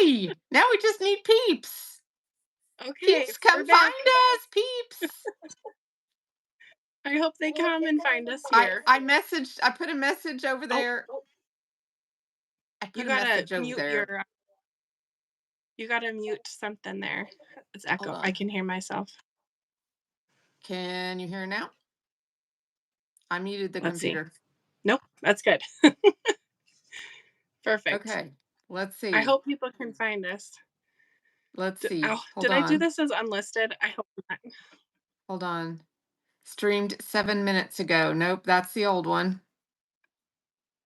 Yay! Now we just need peeps. Okay, Peeps, we're come back. find us, peeps. I hope they come and find us here. I put a message over Oh, there. I you put a gotta message over mute there. your. You gotta mute something there. It's Hold echo. I on. can hear myself. Can you hear now? I muted the Let's see. computer. Nope, that's good. Perfect. Okay. Let's I see. hope people can find us. Let's see. Hold Did I do on. this as unlisted? I hope not. Hold on. Streamed 7 minutes ago. Nope, that's the old one.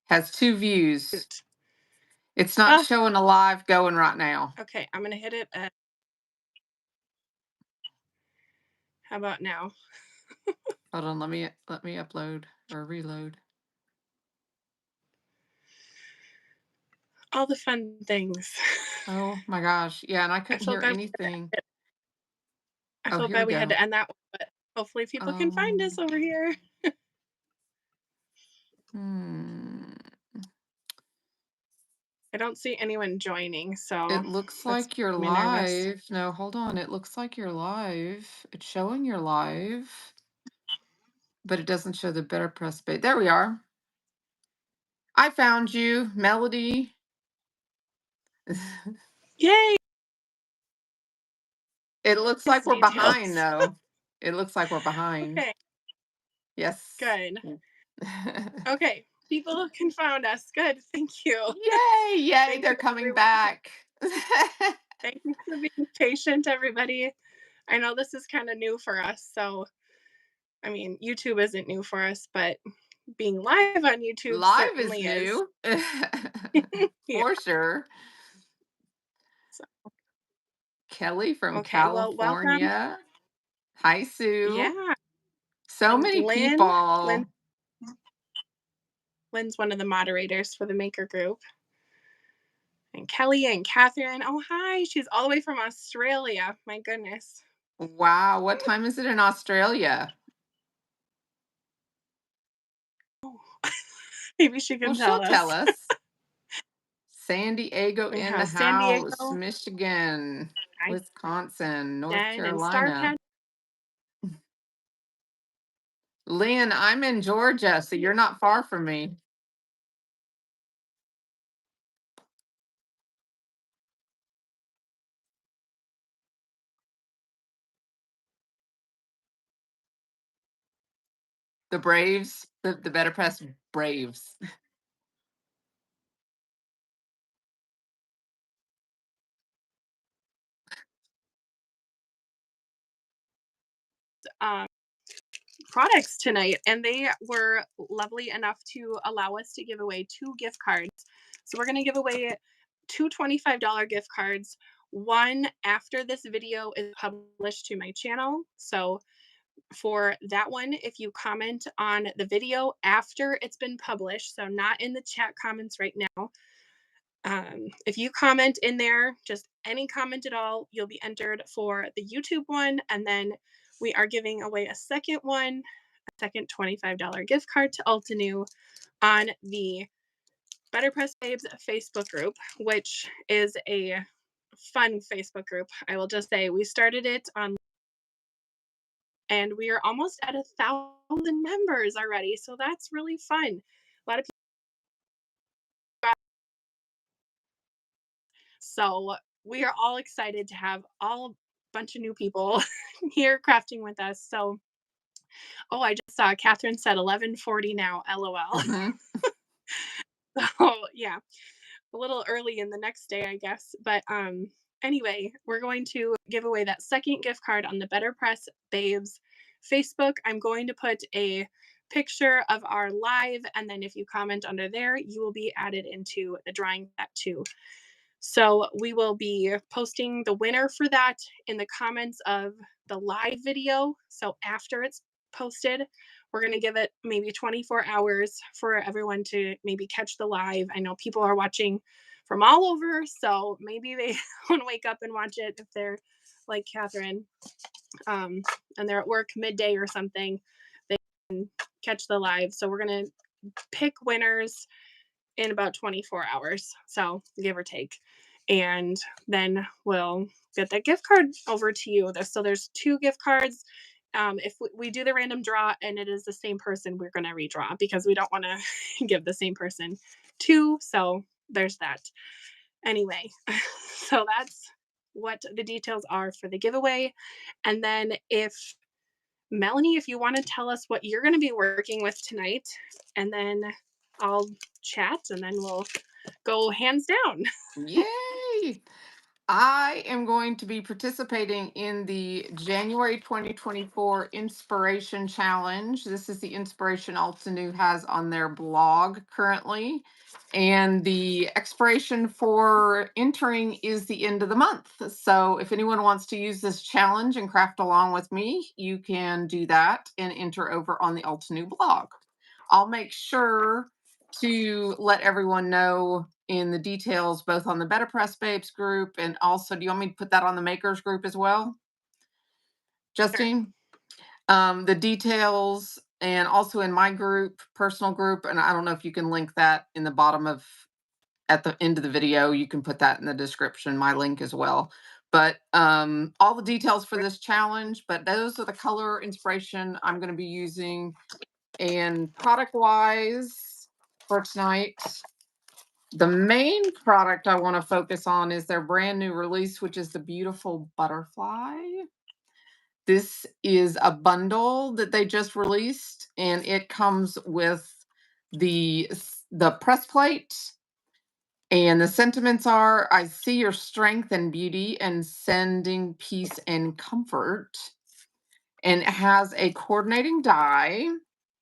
Has 2 views. Shoot. It's not showing a live going right now. Okay, I'm gonna hit it at. How about now? Hold on, let me upload or reload. All the fun things. Oh my gosh. Yeah, and I I couldn't feel hear bad. anything. I Oh, feel here we bad we had go. to end that one, but hopefully people can find us over here. Hmm. I don't see anyone joining, so It looks that's like you're making me nervous. live. No, hold on. It looks like you're live. It's showing you're live, but it doesn't show the BetterPress page. There we are. I found you, Melody. Yay! It looks These like we're details. behind, though. It looks like we're behind. Okay, Yes. good. Okay, people can find us. Good, thank you. Yay! Yay! Thank They're you, coming everyone. back. Thank you for being patient, everybody. I know this is kind of new for us, so I mean, YouTube isn't new for us, but being live on YouTube Live is certainly is. new. Yeah. For sure. So, Kelly from okay, well, welcome. California. Hi, Sue. Yeah, So and many people. Lynn's one of the moderators for the Maker Group. And Kelly and Catherine. Oh, hi. She's all the way from Australia. My goodness. Wow. What time is it in Australia? Maybe she Well, can she'll tell tell us. us. San Diego We in the have San house. Diego, Michigan, Wisconsin, North Jen, and Carolina. Starpad. Lynn, I'm in Georgia, so you're not far from me. The Braves, the BetterPress Braves. Products tonight, and they were lovely enough to allow us to give away 2 gift cards. So we're going to give away 2 $25 gift cards. One after this video is published to my channel. So for that one, if you comment on the video after it's been published, so not in the chat comments right now, if you comment in there, just any comment at all, you'll be entered for the YouTube one. And then we are giving away a second one, a second $25 gift card to Altenew on the BetterPress Babes Facebook group, which is a fun Facebook group. I will just say we started it on, and we are almost at 1,000 members already. So that's really fun. A lot of people. So we are all excited to have a bunch of new people here crafting with us. So, oh, I just saw Catherine said 11:40 now. LOL. Mm-hmm. So yeah, a little early in the next day, I guess. But anyway, we're going to give away that second gift card on the BetterPress Babes Facebook. I'm going to put a picture of our live, and then if you comment under there, you will be added into the drawing that too. So we will be posting the winner for that in the comments of the live video. So after it's posted, we're going to give it maybe 24 hours for everyone to maybe catch the live. I know people are watching from all over, so maybe they want to wake up and watch it if they're like Catherine, and they're at work midday or something. They can catch the live. So we're going to pick winners in about 24 hours. So give or take. And then we'll get that gift card over to you. So there's 2 gift cards. If we do the random draw and it is the same person, we're going to redraw because we don't want to give the same person 2. So there's that. Anyway, so that's what the details are for the giveaway. And then if Melanie, if you want to tell us what you're going to be working with tonight, and then I'll chat and then we'll go hands down. Yay! I am going to be participating in the January 2024 Inspiration Challenge. This is the inspiration Altenew has on their blog currently. And the expiration for entering is the end of the month. So if anyone wants to use this challenge and craft along with me, you can do that and enter over on the Altenew blog. I'll make sure to let everyone know in the details, both on the BetterPress Babes group and also, do you want me to put that on the makers group as well, Sure. Justine? The details and also in my group, personal group, and I don't know if you can link that in the bottom of at the end of the video, you can put that in the description, my link as well. But all the details for this challenge, but those are the color inspiration I'm going to be using. And product wise for tonight, the main product I want to focus on is their brand new release, which is the beautiful butterfly. This is a bundle that they just released, and it comes with the press plate. And the sentiments are, I see your strength and beauty and sending peace and comfort. And it has a coordinating die,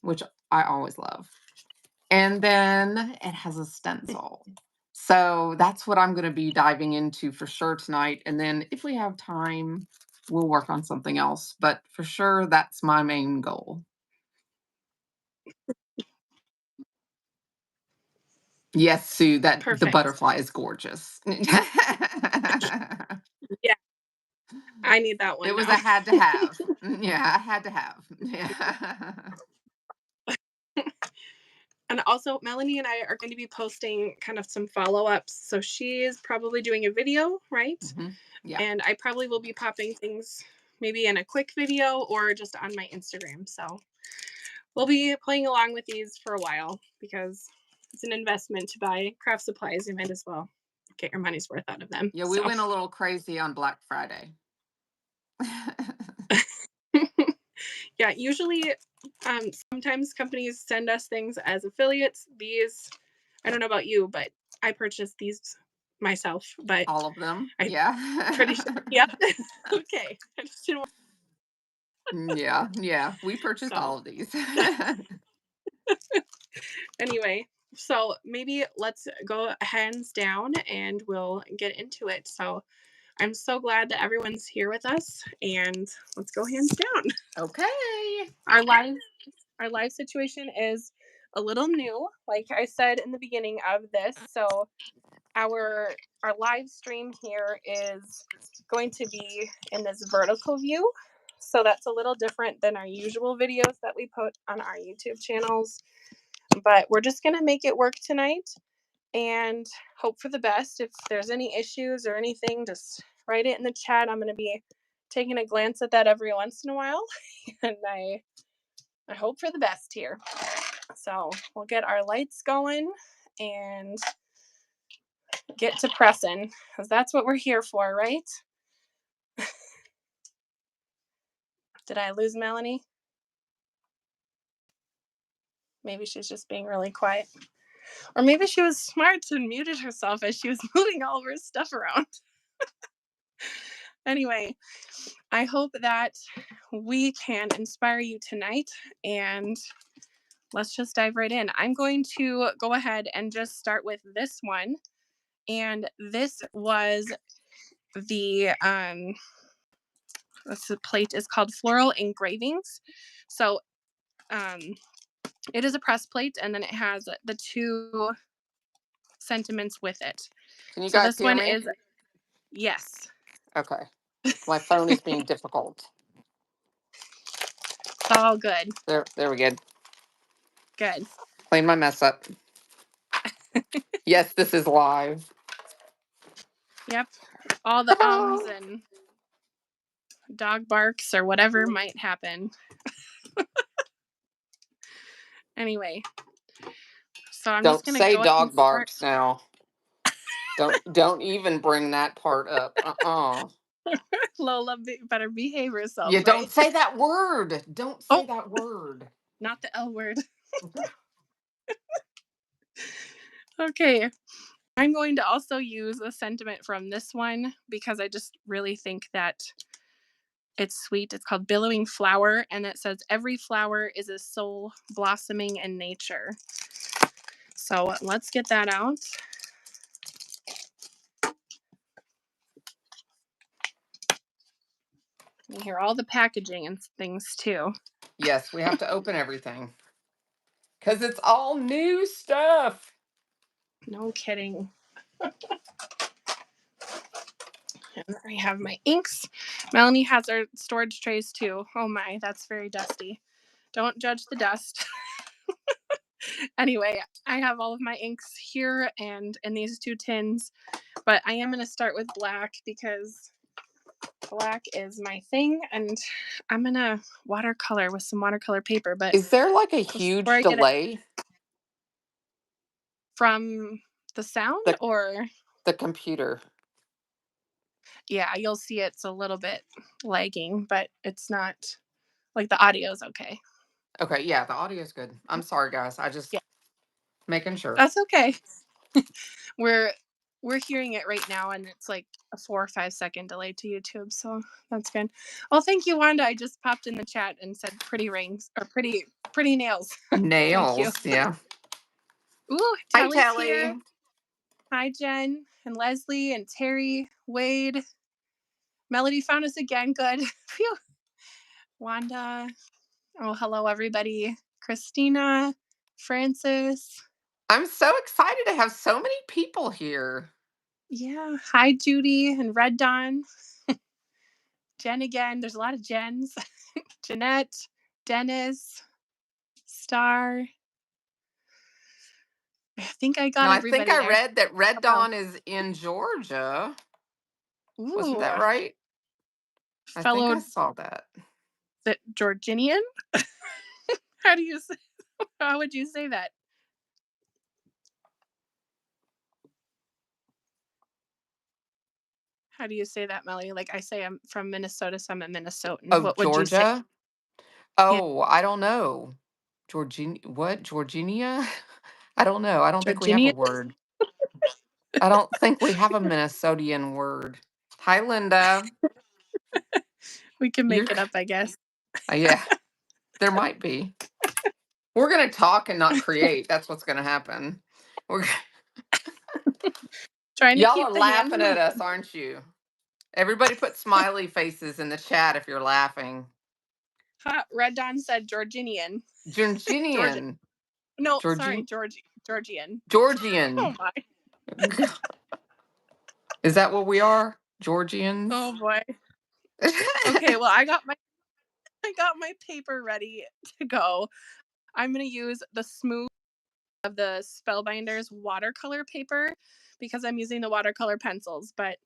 which I always love. And then it has a stencil. So that's what I'm going to be diving into for sure tonight. And then if we have time, we'll work on something else. But for sure, that's my main goal. Yes, Sue, that the Perfect. butterfly is gorgeous. Yeah, I need that one It was a now. had to have. Yeah, I had to have. Yeah. And also, Melanie and I are going to be posting kind of some follow ups. So she is probably doing a video, right? Yeah. And I probably will be popping things maybe in a quick video or just on my Instagram. So we'll be playing along with these for a while because it's an investment to buy craft supplies. You might as well get your money's worth out of them. Yeah, we So went a little crazy on Black Friday. yeah, usually sometimes companies send us things as affiliates. These, I don't know about you, but I purchased these myself. But All of them. I'm Yeah. pretty sure. Yep. Okay. I just didn't want. Yeah. We purchased So all of these. anyway, so maybe let's go hands down and we'll get into it. So I'm so glad that everyone's here with us, and let's go hands down. Okay. Our live situation is a little new, like I said in the beginning of this. So our live stream here is going to be in this vertical view. So that's a little different than our usual videos that we put on our YouTube channels. But we're just going to make it work tonight and hope for the best. If there's any issues or anything, just write it in the chat. I'm going to be taking a glance at that every once in a while. And I hope for the best here. So we'll get our lights going and get to pressing because that's what we're here for, right? Did I lose Melanie? Maybe she's just being really quiet. Or maybe she was smart and muted herself as she was moving all of her stuff around. Anyway, I hope that we can inspire you tonight, and let's just dive right in. I'm going to go ahead and just start with this one. And this was the plate is called Floral Engravings. So it is a press plate, and then it has the 2 sentiments with it. Can you So guys this hear one me? is yes. Okay. My phone is being difficult. It's all good. There we go. Good. Clean my mess up. Yes, this is live. Yep. All the ums and dog barks or whatever might happen. Anyway, so I'm just Don't gonna say go ahead and dog start. barks now. Don't even bring that part up. Lola better behave herself, You don't right? say that word. Don't say Oh, that word. not the L word. Okay. I'm going to also use a sentiment from this one because I just really think that it's sweet. It's called Billowing Flower, and it says, "Every flower is a soul blossoming in nature." So let's get that out. You hear all the packaging and things too. Yes, we have to open everything because it's all new stuff. No kidding. And I have my inks. Melanie has her storage trays too. Oh my, that's very dusty. Don't judge the dust. Anyway, I have all of my inks here and in these 2 tins, but I am going to start with black because black is my thing, and I'm going to watercolor with some watercolor paper. But Is there like a before huge I get it delay? from the sound, The or the computer. yeah, you'll see it's a little bit lagging, but it's not like the audio is okay. Okay, yeah, the audio is good. I'm sorry, guys. I Yeah, just making sure. that's okay. we're we're hearing it right now, and it's like a 4 or 5 second delay to YouTube, so that's good. Well, thank you, Wanda. I just popped in the chat and said pretty rings or pretty nails. Thank you. Nails, yeah. Ooh, Hi, Telly's here. Telly. Hi, Jen and Leslie and Terry, Wade. Melody found us again. Good. Phew. Wanda. Oh, hello, everybody. Christina, Francis. I'm so excited to have so many people here. Yeah. Hi, Judy and Red Dawn. Jen again. There's a lot of Jens. Jeanette, Dennis, Star. I think I got Now, I think everybody I there. read that Red Oh, Dawn is in Georgia. Wasn't ooh, that right? I think fellow, I saw that. is it Georginian? How do you say? How would you say that? How do you say that, Melly? Like I say, I'm from Minnesota, so I'm a Minnesotan. Oh, What would you say? Georgia? Yeah, Oh, I don't know. What? Georginia? I don't know. I don't think we have a Georginian. word. I don't think we have a Minnesotian word. Hi, Linda. We can You're, make it up, I guess. yeah, there might be. We're going to talk and not create. That's what's going to happen. We're, Trying to y'all are keep the hands laughing in the. at us, aren't you? Everybody put smiley faces in the chat if you're laughing. Red Dawn said Georginian. Georgian. Georginian. No, sorry, Georgian. Georgian. Oh Georgian. my. Is that what we are? Oh Georgians? boy. Okay, well I got my paper ready to go. I'm gonna use the smooth of the Spellbinders watercolor paper because I'm using the watercolor pencils, but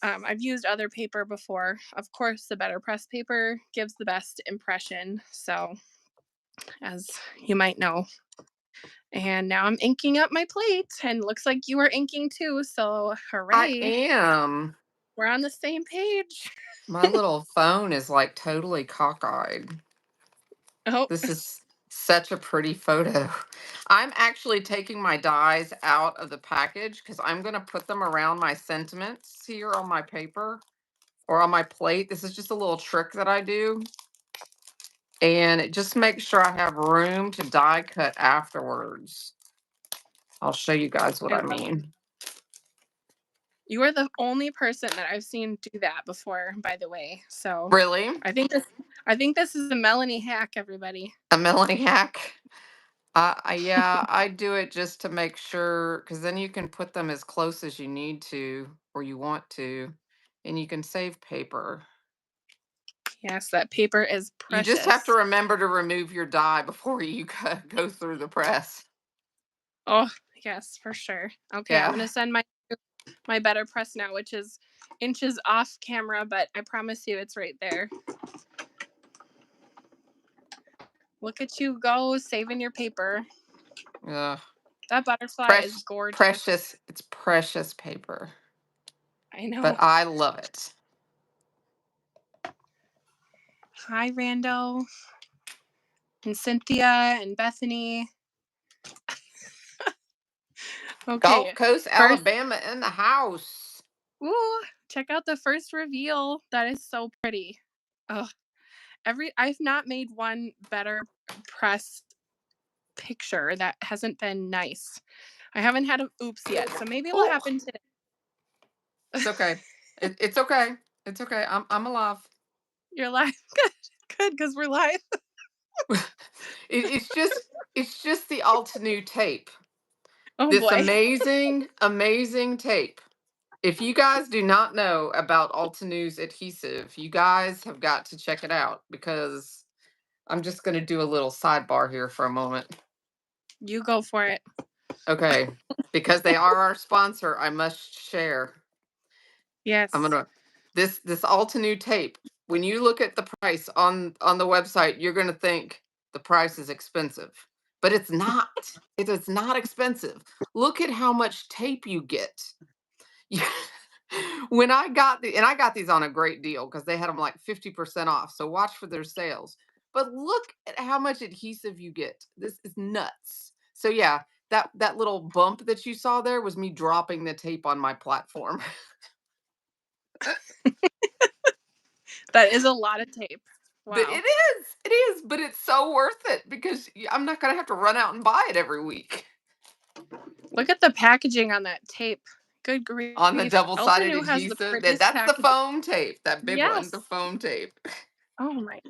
I've used other paper before. Of course, the BetterPress paper gives the best impression, so as you might know. And now I'm inking up my plate, and looks like you are inking too, so I hooray. am. We're on the same page. My little phone is like totally cockeyed. Oh, This is such a pretty photo. I'm actually taking my dies out of the package because I'm going to put them around my sentiments here on my paper or on my plate. This is just a little trick that I do. And it just makes sure I have room to die cut afterwards. I'll show you guys what I I love it. mean. You are the only person that I've seen do that before, by the way. So Really? I think this I think this is a Melanie hack, everybody. A Melanie hack? Yeah, I do it just to make sure, because then you can put them as close as you need to or you want to, and you can save paper. Yes, that paper is You just have to precious. remember to remove your die before you go through the press. Oh, Yes, for sure. Okay, I'm Yeah. gonna send my BetterPress now, which is inches off camera, but I promise you it's right there. Look at you go, saving your paper. Ugh. That butterfly is gorgeous. Precious. It's precious paper, I know. but I love it. Hi, Rando and Cynthia and Bethany. Gulf Okay, Coast, first, Alabama in the house. ooh, check out the first reveal. That is so pretty. Oh, I've not made one BetterPress picture that hasn't been nice. I haven't had an oops yet, so maybe it will Oh, happen today. it's okay. It's okay. It's okay. I'm alive. You're live. Good, because we're live. It's just the Altenew tape. Oh This boy. amazing tape. If you guys do not know about Altenew's adhesive, you guys have got to check it out because I'm just going to do a little sidebar here for a moment. You go for it. Okay, because they are our sponsor, I must share. Yes. I'm gonna this Altenew tape. When you look at the price on the website, you're gonna think the price is expensive, but it's not. It is not expensive. Look at how much tape you get. Yeah. When I got these on a great deal because they had them like 50% off. So watch for their sales. But look at how much adhesive you get. This is nuts. So yeah, that little bump that you saw there was me dropping the tape on my platform. That is a lot of tape. But Wow. it is, but it's so worth it because I'm not gonna have to run out and buy it every week. Look at the packaging on that tape. Good grief. On the double-sided Altenew has the adhesive, prettiest that's the packaging. foam tape, that big one, the Yes. foam tape. Oh my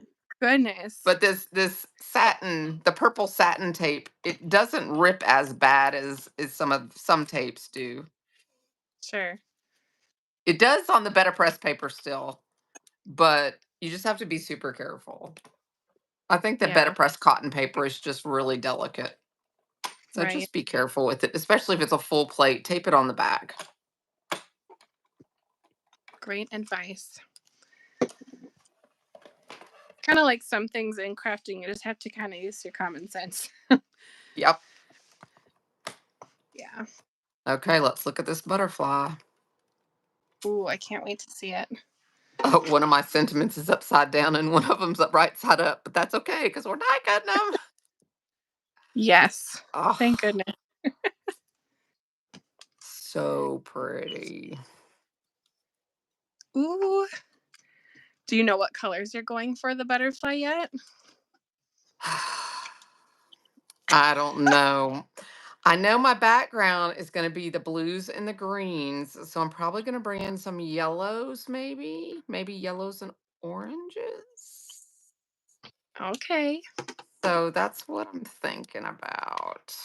goodness. But this satin, the purple satin tape, it doesn't rip as bad as some tapes do. Sure. It does on the BetterPress paper still, but you just have to be super careful. I think the Yeah. BetterPress cotton paper is just really delicate. So Right. just be careful with it, especially if it's a full plate. Tape it on the back. Great advice. Kind of like some things in crafting, you just have to kind of use your common sense. Yep. Yeah. Okay, let's look at this butterfly. Ooh, I can't wait to see it. One of my sentiments is upside down and one of them's right side up, but that's okay because we're die cutting them. Yes. Oh, Thank goodness. so pretty. Ooh. Do you know what colors you're going for the butterfly yet? I don't know. I know my background is going to be the blues and the greens, so I'm probably going to bring in some yellows, maybe yellows and oranges. Okay. So that's what I'm thinking about.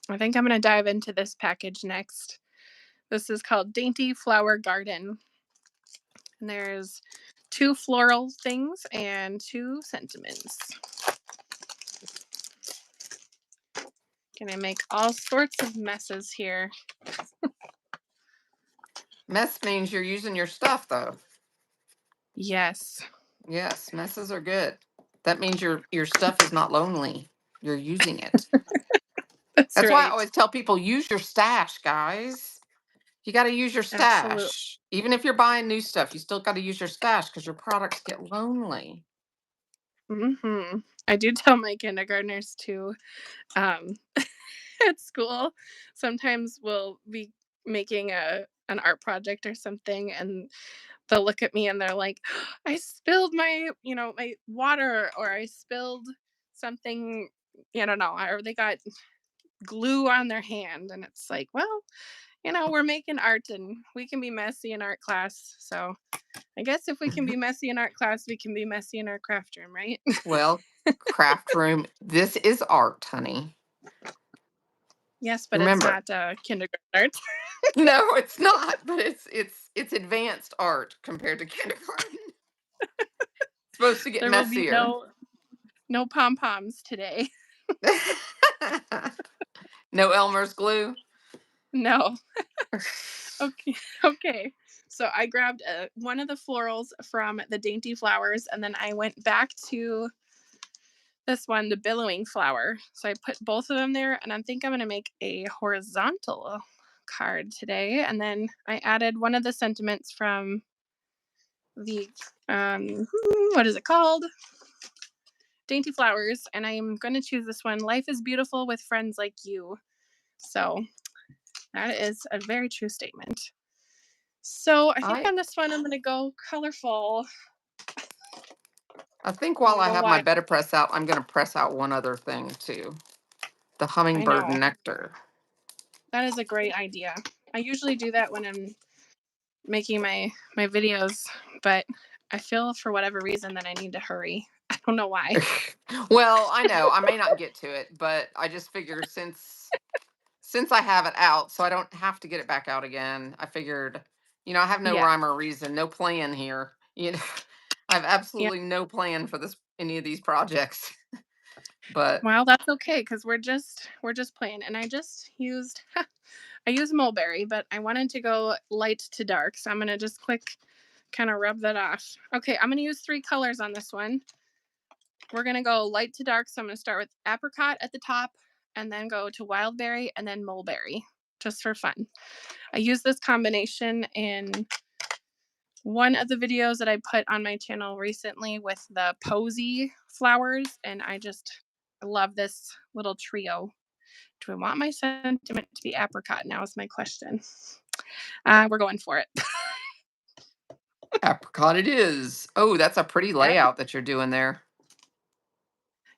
I think I'm going to dive into this package next. This is called Dainty Flower Garden. And there's 2 floral things and 2 sentiments. Gonna make all sorts of messes here. Mess means you're using your stuff, though. Yes. Yes, messes are good. That means your stuff is not lonely. You're using it. That's That's why I right. always tell people use your stash, guys. You got to use your Absolutely. stash. Even if you're buying new stuff, you still got to use your stash because your products get lonely. I do tell my kindergartners too, um, at school. Sometimes we'll be making an art project or something, and they'll look at me and they're like, "I spilled my water, or I spilled something, I don't know, or they got glue on their hand," and it's like, well, we're making art and we can be messy in art class. So I guess if we can be messy in art class, we can be messy in our craft room, right? Well, craft room, this is art, honey. Yes, but it's Remember. not kindergarten art. No, it's not, but it's advanced art compared to kindergarten. It's supposed to get There will be messier. no pom poms today. No Elmer's glue? No. Okay. Okay. So I grabbed one of the florals from the Dainty Flowers, and then I went back to this one, the Billowing Flower. So I put both of them there, and I think I'm going to make a horizontal card today. And then I added one of the sentiments from the, what is it called? Dainty Flowers. And I'm going to choose this one, Life is Beautiful with Friends Like You. So that is a very true statement. So I think I on this one, I'm going to go colorful. I think I while don't I know have my why. better press out, I'm gonna press out one other thing too. The I hummingbird know. nectar. That is a great idea. I usually do that when I'm making my videos, but I feel for whatever reason that I need to hurry. I don't know why. Well, I know I may not get to it, but I just figure since I have it out, so I don't have to get it back out again. I figured, I have no Yeah. rhyme or reason, no plan here. I have Yeah. absolutely no plan for any of these projects. But Well, that's okay because we're just playing. And I just used I used mulberry, but I wanted to go light to dark. So I'm gonna just quick kind of rub that off. Okay, I'm gonna use 3 colors on this one. We're gonna go light to dark. So I'm gonna start with apricot at the top and then go to wildberry and then mulberry, just for fun. I use this combination in one of the videos that I put on my channel recently with the posy flowers, and I just love this little trio. Do I want my sentiment to be apricot now is my question. We're going for it. apricot it is. Oh, that's a pretty Yep. layout that you're doing there.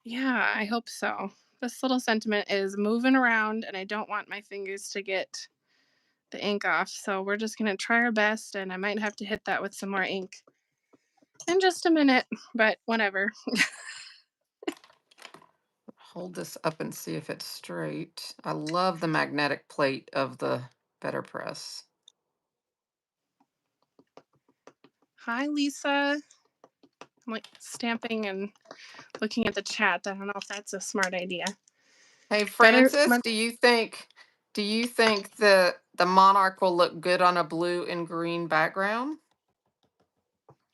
Yeah, I hope so. This little sentiment is moving around, and I don't want my fingers to get the ink off. So we're just going to try our best, and I might have to hit that with some more ink in just a minute, but whatever. Hold this up and see if it's straight. I love the magnetic plate of the BetterPress. Hi, Lisa. I'm like stamping and looking at the chat. I don't know if that's a smart idea. Hey Better. Francis, do you think the monarch will look good on a blue and green background?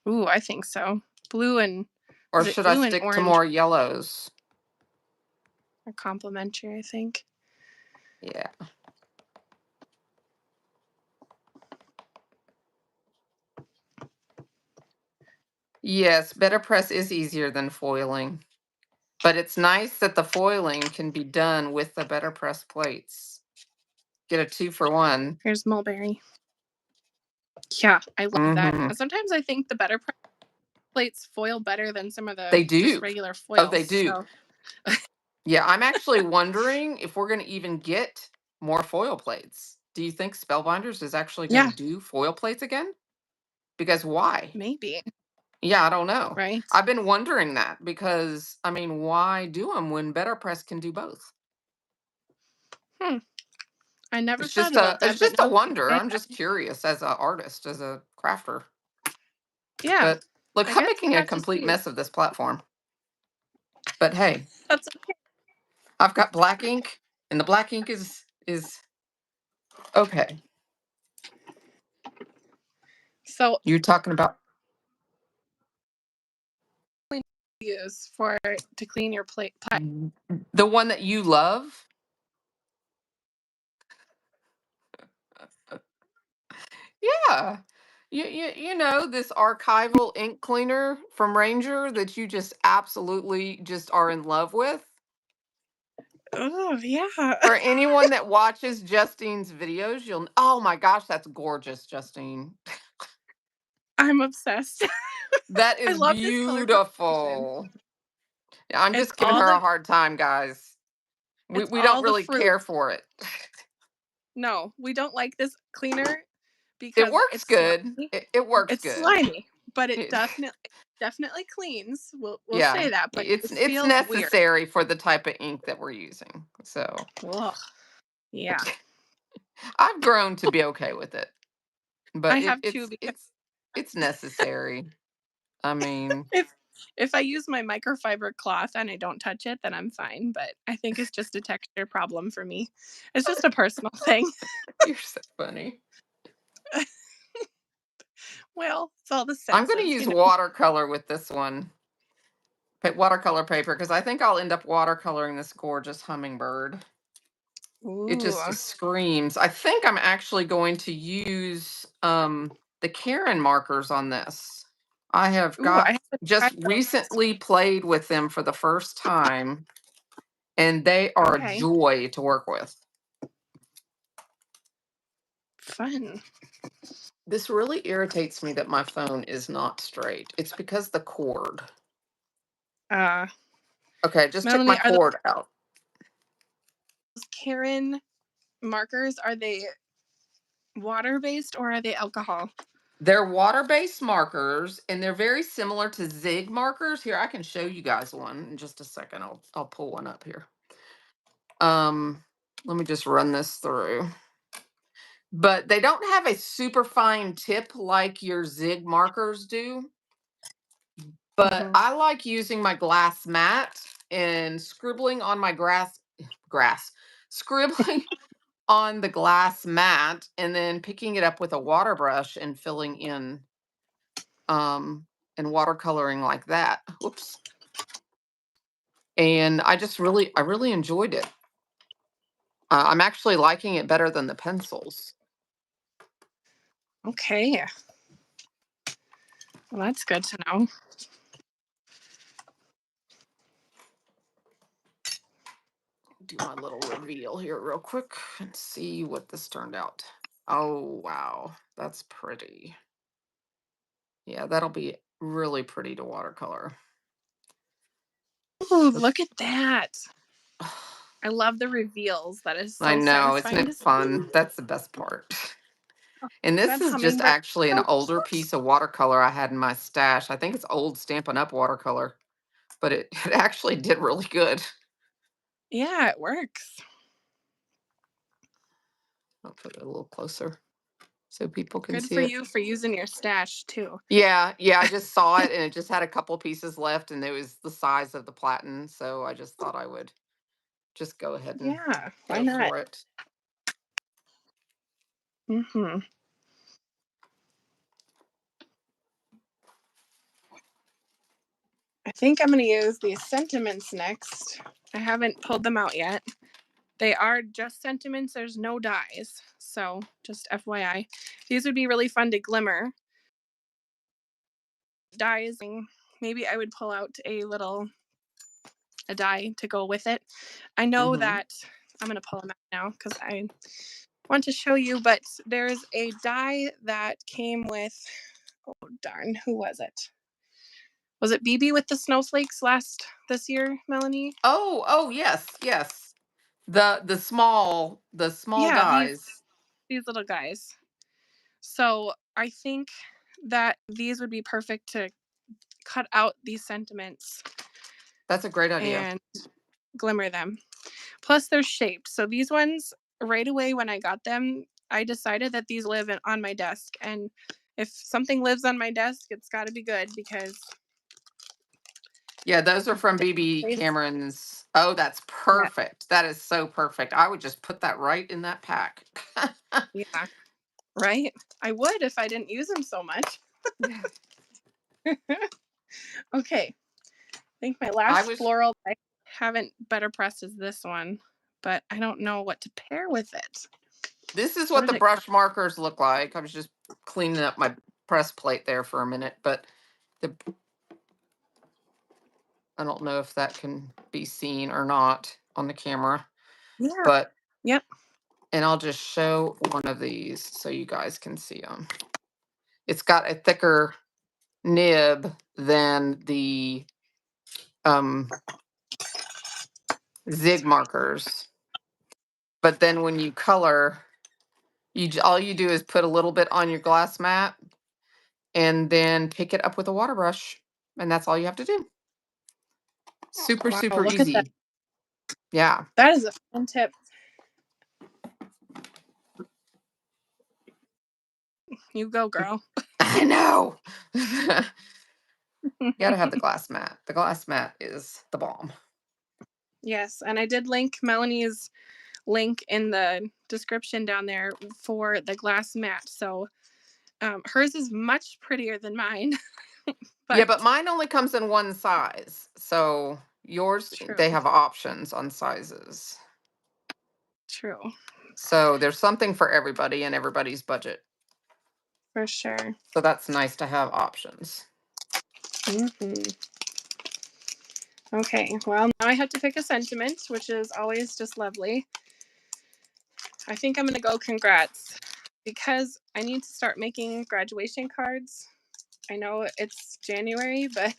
Ooh, I think so. Blue and Or is it should I blue and stick to orange more yellows? are complementary? I think. Yeah. Yes, BetterPress is easier than foiling. But it's nice that the foiling can be done with the BetterPress plates. Get a 2 for 1. Here's mulberry. Yeah, I love that. Hmm. Sometimes I think the better plates foil better than some of the They just do. regular Oh, foils. they do. So Yeah, I'm actually wondering if we're going to even get more foil plates. Do you think Spellbinders is actually going to yeah, do foil plates again? Because why? maybe Yeah, I don't know. right. I've been wondering that because, I mean, why do them when BetterPress can do both? Hmm. I never It's thought just a about it's that, but just a now that you wonder. say I'm that, just curious as an artist, as a crafter. yeah, But look, I I'm guess we making a have to complete see. mess of this platform. But hey, That's okay. I've got black ink, and the black ink is okay. So You're talking about use for to clean your plate. the one that you love. Yeah. You know this archival ink cleaner from Ranger that you just absolutely just are in love with? Oh yeah, For anyone that watches Justine's videos, oh my gosh, that's gorgeous, Justine. I'm obsessed. That I is love this color combination. beautiful. I'm It's just giving all her a the hard time, guys. We it's we don't all the really fruit. care for it. No, we don't like this cleaner It because works it's good. slimy. It works It's good. slimy, but it It- definitely cleans. We'll yeah, say that, but it's it it's feels weird. necessary for the type of ink that we're using. So Ugh. Yeah, I've grown to be okay with it, I but have two because it's necessary. I mean, If I use my microfiber cloth and I don't touch it, then I'm fine, but I think it's just a texture problem for me. It's just a personal thing. You're so funny. Well, it's all the I'm going to senses, use watercolor with this one. Watercolor paper because I think I'll end up watercoloring this gorgeous hummingbird. It Ooh. just screams. I think I'm actually going to use the Karen markers on this. I have Ooh, I got haven't tried just those. recently played with them for the first time, and they are a Okay. joy to work with. Fun. This really irritates me that my phone is not straight. It's because the cord. Uh, Okay, I just took my Melanie, are those cord out. Karen markers, are they water-based or are they alcohol? They're water-based markers, and they're very similar to Zig markers. Here, I can show you guys one in just a second. I'll pull one up here. Let me just run this through. But they don't have a super fine tip like your Zig markers do. But Mhm. I like using my glass mat and scribbling on my scribbling on the glass mat and then picking it up with a water brush and filling in and watercoloring like that. Whoops. And I really enjoyed it. I'm actually liking it better than the pencils. Okay. Well, that's good to know. Do my little reveal here real quick and see what this turned out. Oh, wow. That's pretty. Yeah, that'll be really pretty to watercolor. Ooh, Let's- look at that. I love the reveals. That is I so know, isn't satisfying it to fun? see. That's the best part. And this That is just hummingbird. actually an So older cute. piece of watercolor I had in my stash. I think it's old Stampin' Up watercolor, but it actually did really good. Yeah, it works. I'll put it a little closer so people can Good see for it. you for using your stash too. Yeah, yeah, I just saw it and it just had a couple pieces left and it was the size of the platen, so I just thought I would just go ahead and Yeah, why go not? for it. Hmm. I think I'm going to use these sentiments next. I haven't pulled them out yet. They are just sentiments. There's no dyes. So just FYI. These would be really fun to glimmer. Dyes. Maybe I would pull out a dye to go with it. I know Hmm. that I'm going to pull them out now because I want to show you, but there's a dye that came with, oh darn, who was it? Was it BB with the snowflakes this year, Melanie? Oh, yes, yes. The small Yeah, dies. these little guys. So I think that these would be perfect to cut out these sentiments That's a great idea. and glimmer them. Plus, they're shaped. So these ones, right away when I got them, I decided that these live on my desk. And if something lives on my desk, it's got to be good because Yeah, those are from they BB taste. Cameron's. Oh, that's Yeah, perfect. That is so perfect. I would just put that right in that pack. yeah, right. I would if I didn't use them so much. Yeah. Okay, I think my I last was floral I haven't better pressed is this one, but I don't know what to pair with it. This is What what did the it? brush markers look like. I was just cleaning up my press plate there for a minute, but the I don't know if that can be seen or not on the camera, Yeah. but Yep. and I'll just show one of these so you guys can see them. It's got a thicker nib than the um, Zig markers, but then when you color, all you do is put a little bit on your glass mat and then pick it up with a water brush, and that's all you have to do. Super, Wow. super Look at that. easy. Yeah. That is a fun tip. You go, girl. I know. You gotta have the glass mat. The glass mat is the bomb. Yes, and I did link Melanie's link in the description down there for the glass mat. So hers is much prettier than mine, Yeah, but but mine only comes in one size. So yours, true, they have options on sizes. true, So there's something for everybody and everybody's budget. for sure. So that's nice to have options. Hmm. Okay, well, now I have to pick a sentiment, which is always just lovely. I think I'm going to go congrats because I need to start making graduation cards. I know it's January, but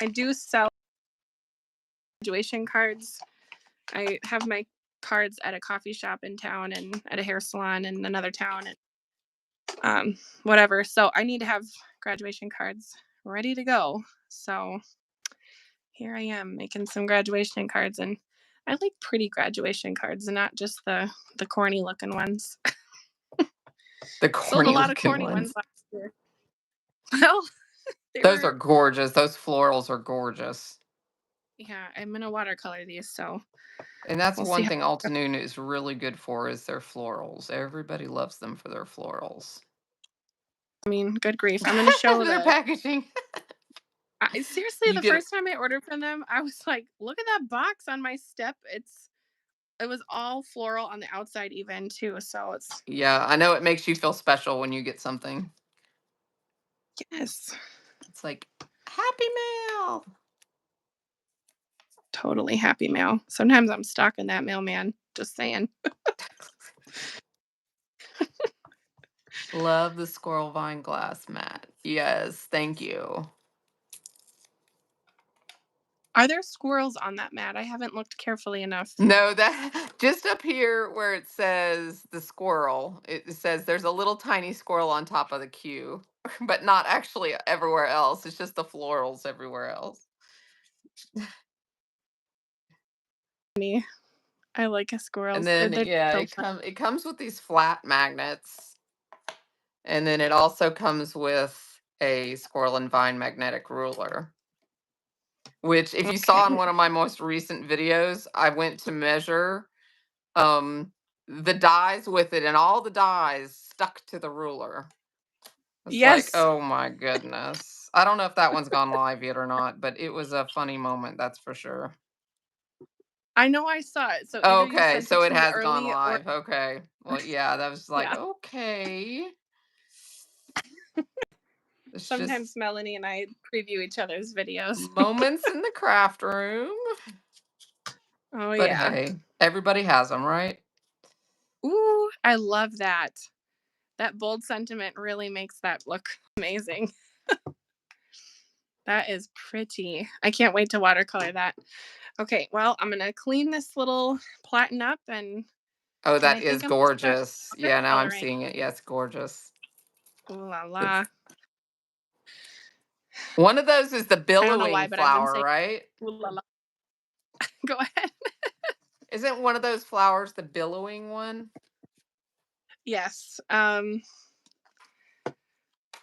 I do sell graduation cards. I have my cards at a coffee shop in town and at a hair salon in another town and whatever. So I need to have graduation cards ready to go. So here I am making some graduation cards, and I like pretty graduation cards and not just the corny looking ones. The Sold a corny lot of looking corny ones ones. last year. Well, they Those are were, gorgeous. Those florals are gorgeous. yeah, I'm gonna watercolor these, so And that's we'll see one how. thing Altenew is really good for is their florals. Everybody loves them for their florals. I mean, good grief. I'm gonna show Their the. packaging. Seriously, You the get first time I ordered from them, I was like, "Look at that box on my step." It was all floral on the outside, even too. So it's yeah, I know it makes you feel special when you get something. yes, It's like Happy Mail. totally happy mail. Sometimes I'm stalking that mailman. Just saying. Love the squirrel vine glass mat. Yes, thank you. Are there squirrels on that mat? I haven't looked carefully enough. No, that just up here where it says the squirrel, it says there's a little tiny squirrel on top of the queue, but not actually everywhere else. It's just the florals everywhere else. Me, I like And squirrels. then They're yeah, so fun. it comes with these flat magnets, and then it also comes with a squirrel and vine magnetic ruler. Which, if you saw in Okay. one of my most recent videos, I went to measure um the dies with it, and all the dies stuck to the ruler. It's like, Yes, oh my goodness. I don't know if that one's gone live yet or not, but it was a funny moment, that's for sure. I know I saw it. So either you Okay, sent it so to it me has gone early or live. Okay. Well, yeah, that was like, yeah. okay. It's Sometimes just Melanie and I preview each other's videos. moments in the craft room. Oh But yeah. hey, everybody has them, right? Ooh, I love that. That bold sentiment really makes that look amazing. That is pretty. I can't wait to watercolor that. Okay, well, I'm gonna clean this little platen up Oh, and that I think is I'm gonna start gorgeous. script Yeah, now I'm coloring. seeing it. Yes, gorgeous. Ooh la It's la. one of those is the I don't know billowing why, but I've been flower, saying right? ooh la la. Go ahead. Isn't one of those flowers the billowing one? Yes.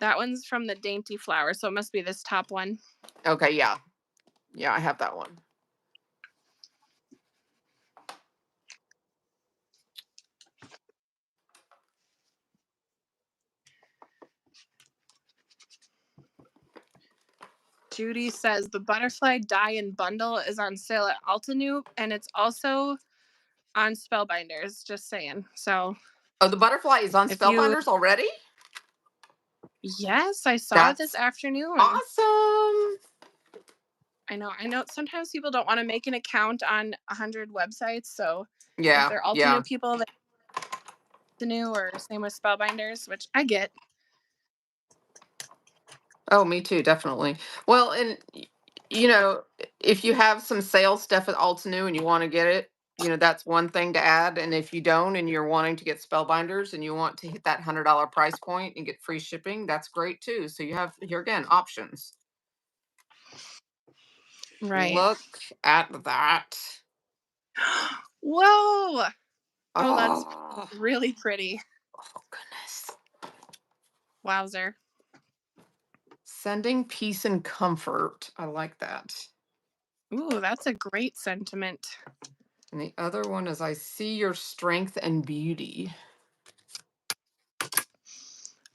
That one's from the dainty flower, so it must be this top one. Okay, yeah. Yeah, I have that one. Judy says the butterfly dye and bundle is on sale at Altenew, and it's also on Spellbinders. Just saying. So Oh, the butterfly is on if you, Spellbinders already? yes, I saw it this That's afternoon. awesome. I know. Sometimes people don't want to make an account on 100 websites, so if Yeah, they're yeah. Altenew people, they Altenew or same with Spellbinders, which I get. Oh, me too, definitely. Well, and you know, if you have some sales stuff at Altenew and you want to get it, that's one thing to add. And if you don't, and you're wanting to get Spellbinders and you want to hit that $100 price point and get free shipping, that's great too. So you have here again options. Right. Look at that. Whoa! Oh, that's Oh, really pretty. oh goodness. Wowzer. Sending peace and comfort. I like that. Ooh, that's a great sentiment. And the other one is I see your strength and beauty.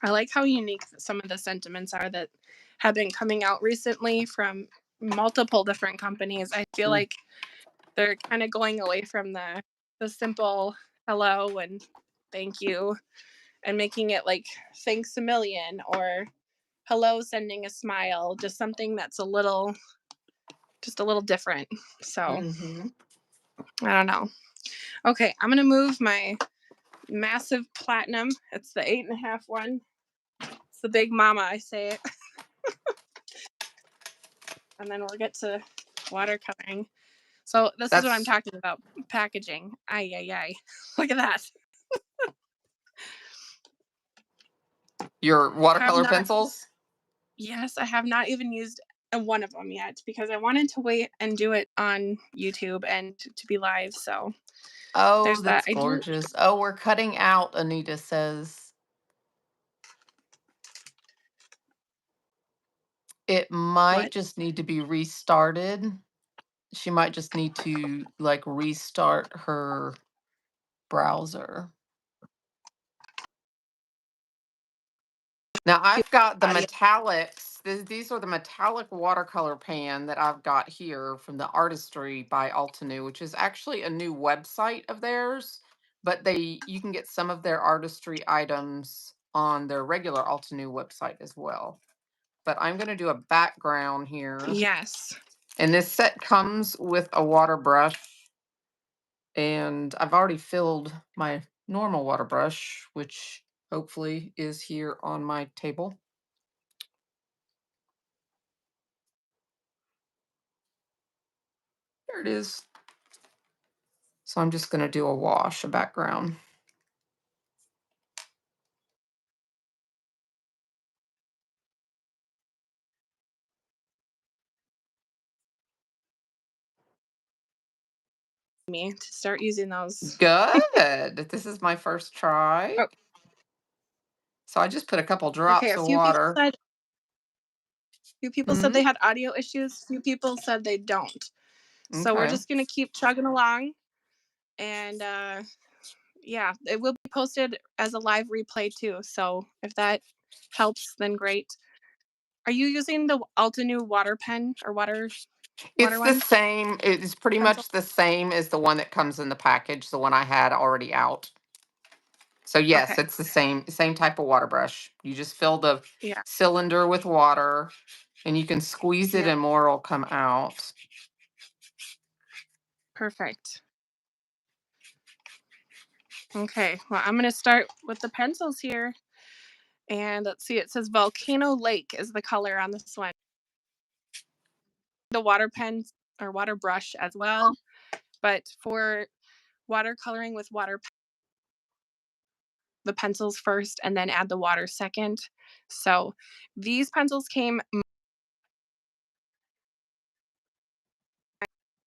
I like how unique some of the sentiments are that have been coming out recently from multiple different companies. I feel Mm. like they're kind of going away from the simple hello and thank you and making it like thanks a million or hello sending a smile, just something that's a little different. So Mm-hmm. I don't know. Okay, I'm gonna move my massive platinum. It's the 8.5 one. It's the big mama, I say it. And then we'll get to watercoloring. So this is what I'm That's talking about. Packaging. Ay ay ay. Look at that. your Have watercolor not pencils. Yes, I have not even used one of them yet because I wanted to wait and do it on YouTube and to be live. So Oh, there's that. that's I do. gorgeous. Oh, we're cutting out, Anita says. It might What? just need to be restarted. She might just need to like restart her browser. Now I've got the Audio. metallics. These are the metallic watercolor pan that I've got here from the Artistry by Altenew, which is actually a new website of theirs. But you can get some of their artistry items on their regular Altenew website as well. But I'm going to do a background here. Yes. And this set comes with a water brush. And I've already filled my normal water brush, which hopefully is here on my table. There it is. So I'm just going to do a wash, a background. Me to start using those. Good. This is my first try. Oh, So I just put a couple okay. drops A of few people water. said Hmm. they had audio issues. Few people said they don't. So we're Okay. just gonna keep chugging along, and yeah, it will be posted as a live replay too. So if that helps, then great. Are you using the Altenew water pen or water It's the one same. It's pretty pencil? much the same as the one that comes in the package, the one I had already out. So yes, Okay. it's the same type of water brush. You just fill the Yeah. cylinder with water and you can squeeze it Yeah. and more will come out. Perfect. Okay. Well, I'm gonna start with the pencils here, and let's see. It says Volcano Lake is the color on this one. The water pen or water brush as well, but for watercoloring with the pencils first and then add the water second. So these pencils came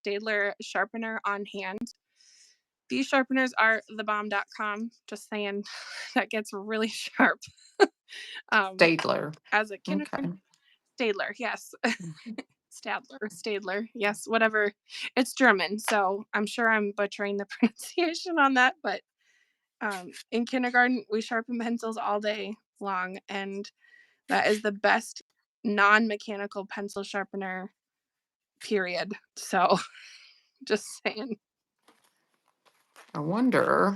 Staedtler sharpener on hand. These sharpeners are thebomb.com. Just saying, that gets really sharp. Stadler. As a Okay. kindergarten, Staedtler, yes. Staedtler, yes, whatever. It's German, so I'm sure I'm butchering the pronunciation on that. But in kindergarten, we sharpen pencils all day long, and that is the best non-mechanical pencil sharpener, period. So just saying. I wonder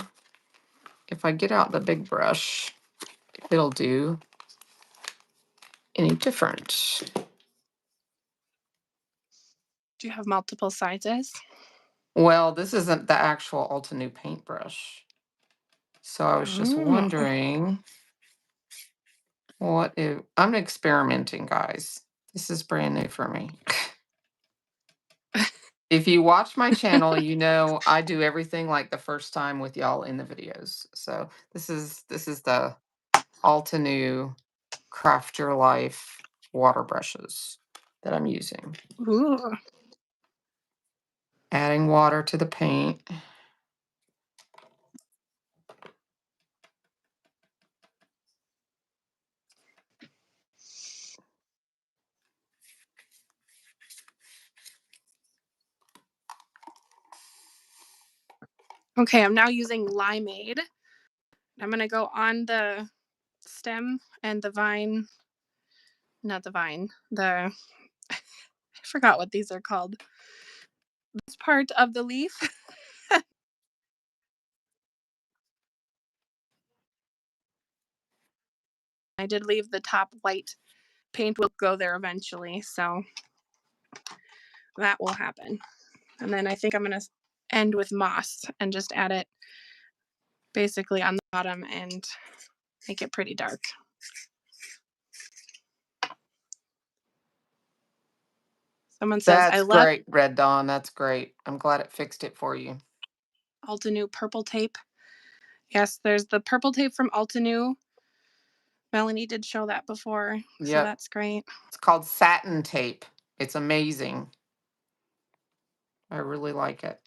if I get out the big brush, if it'll do any different. Do you have multiple sizes? Well, this isn't the actual Altenew paintbrush. So I was just Oh, wondering what if I'm experimenting, guys. This is brand new for me. If you watch my channel, you know I do everything like the first time with y'all in the videos. So this is the Altenew Craft Your Life water brushes that I'm using. ooh. Adding water to the paint. Okay, I'm now using limeade. I'm going to go on the stem and the vine, not the vine, I forgot what these are called. This part of the leaf. I did leave the top white. Paint will go there eventually, so that will happen. And then I think I'm going to end with moss and just add it basically on the bottom and make it pretty dark. Someone says, I That's love great, Red Dawn. That's great. I'm glad it fixed it for you. Altenew purple tape. Yes, there's the purple tape from Altenew. Melanie did show that before, so Yep. that's great. It's called satin tape. It's amazing. I really like it.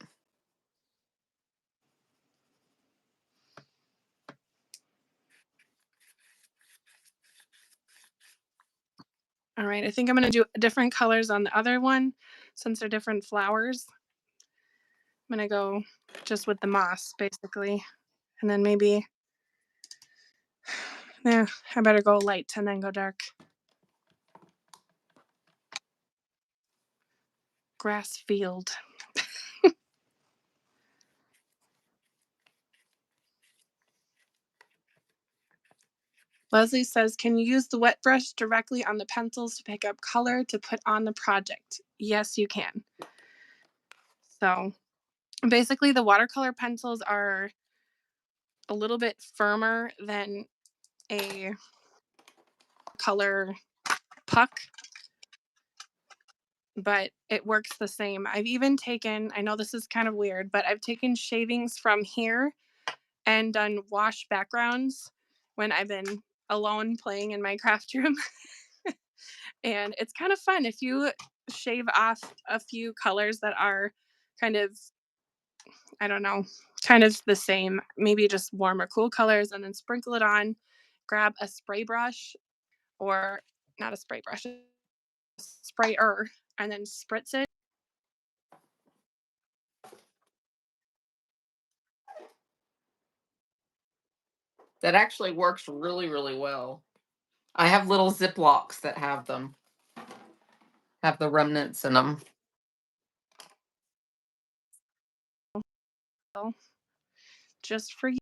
All right, I think I'm going to do different colors on the other one since they're different flowers. I'm going to go just with the moss, basically. And then maybe, yeah, I better go light and then go dark. Grass field. Leslie says, can you use the wet brush directly on the pencils to pick up color to put on the project? Yes, you can. So basically the watercolor pencils are a little bit firmer than a color puck, but it works the same. I've even taken, I know this is kind of weird, but I've taken shavings from here and done wash backgrounds when I've been alone playing in my craft room. And it's kind of fun if you shave off a few colors that are kind of, I don't know, kind of the same, maybe just warm or cool colors, and then sprinkle it on. Grab a spray brush, or not a spray brush, a sprayer, and then spritz it. That actually works really, really well. I have little Ziplocs that have them, have the remnants in them. Just for you.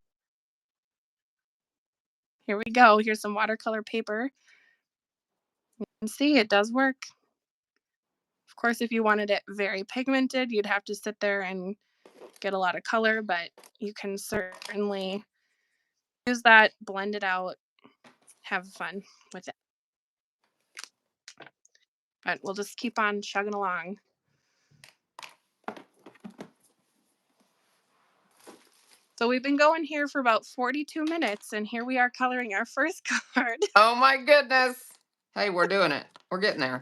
Here we go. Here's some watercolor paper. You can see it does work. Of course, if you wanted it very pigmented, you'd have to sit there and get a lot of color, but you can certainly use that, blend it out, have fun with it. But we'll just keep on chugging along. So we've been going here for about 42 minutes, and here we are coloring our first card. Oh my goodness. Hey, we're doing it. We're getting there.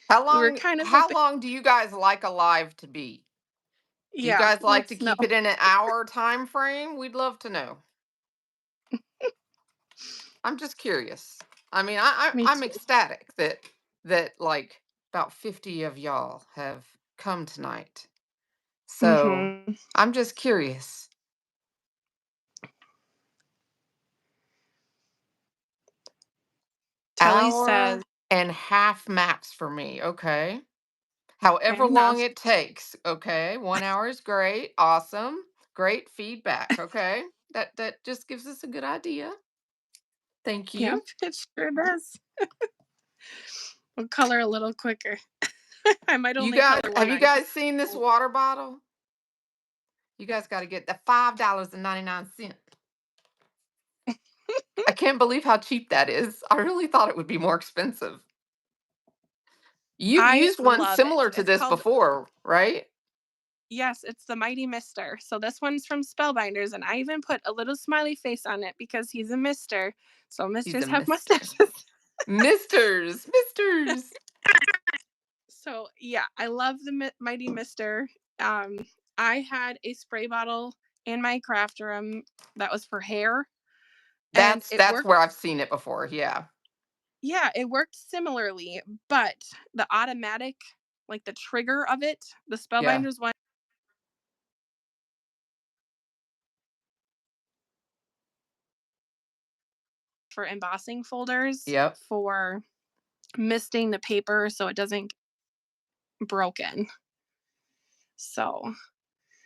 How We were long kind of how hoping, long do you guys like a live to be? Do you yeah, guys like to let's know. keep it in an hour time frame? We'd love to know. I'm just curious. I mean, Me I'm too. ecstatic that like about 50 of y'all have come tonight. So Mm-hmm. I'm just curious. Telly Hour says, and half max for me. Okay. fair However long enough. it takes. Okay. 1 hour is great. Awesome. Great feedback. Okay. That just gives us a good idea. Thank Yep, you. it sure does. We'll color a little quicker. I might You only guys, color have one you eye. guys seen this water bottle? You guys got to get the $5.99. I can't believe how cheap that is. I really thought it would be more expensive. You've I used one love it. similar to It's this called, before, right? yes, it's the Mighty Mister. So this one's from Spellbinders, and I even put a little smiley face on it because he's a mister. So He's a misters have mister. mustaches. Misters. So yeah, I love the Mighty Mister. Um, I had a spray bottle in my craft room that was for hair, and it That's worked. where I've seen it before. Yeah. Yeah, it worked similarly, but the automatic, like the trigger of it, the Yeah. Spellbinders one for embossing folders Yep. for misting the paper so it doesn't get broken. So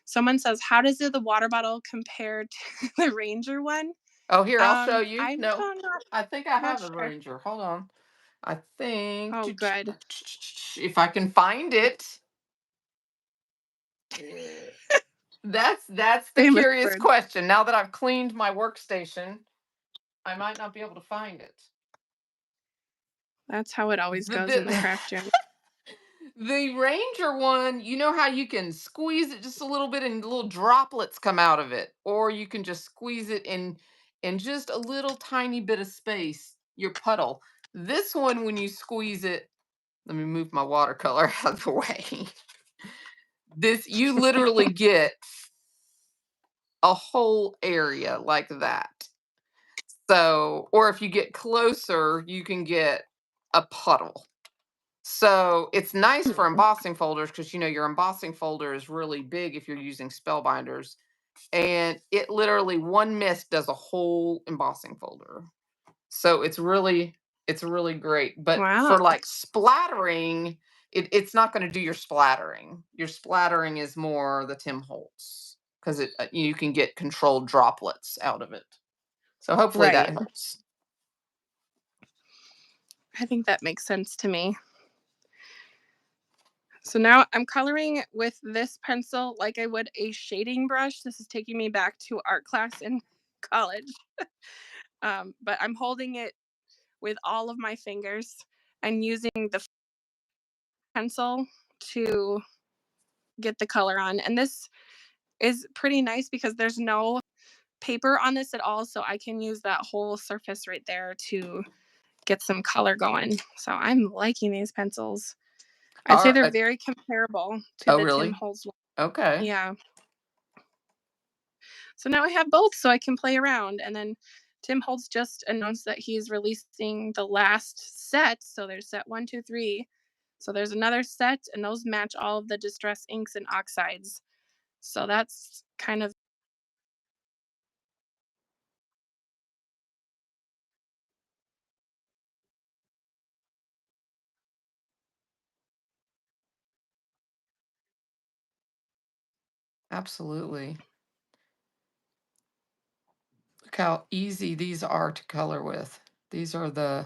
someone says, how does the water bottle compare to the Ranger one? Oh, here, I'll show you. I'm No, not, I think I not have a sure. Ranger. Hold on. I think Oh, good. if I can find it. That's the Famous curious words. question. Now that I've cleaned my workstation, I might not be able to find it. That's how it always The goes in the the craft journey. the Ranger one, you know how you can squeeze it just a little bit and little droplets come out of it, or you can just squeeze it in just a little tiny bit of space, your puddle. This one, when you squeeze it, let me move my watercolor out of the way. This, you literally get a whole area like that. So, or if you get closer, you can get a puddle. So it's nice for embossing folders because your embossing folder is really big if you're using Spellbinders. And it literally, one mist does a whole embossing folder. So it's really great. But Wow. for like splattering, it's not going to do your splattering. Your splattering is more the Tim Holtz because you can get controlled droplets out of it. So hopefully that Right. helps. I think that makes sense to me. So now I'm coloring with this pencil like I would a shading brush. This is taking me back to art class in college. But I'm holding it with all of my fingers and using the pencil to get the color on. And this is pretty nice because there's no paper on this at all. So I can use that whole surface right there to get some color going. So I'm liking these pencils. I'd say Are they're very comparable to oh the Tim really? Holtz one. Okay. Yeah. So now I have both so I can play around. And then Tim Holtz just announced that he's releasing the last set. So there's set 1, 2, 3. So there's another set, and those match all of the distress inks and oxides. So that's kind of Absolutely. Look how easy these are to color with. These are the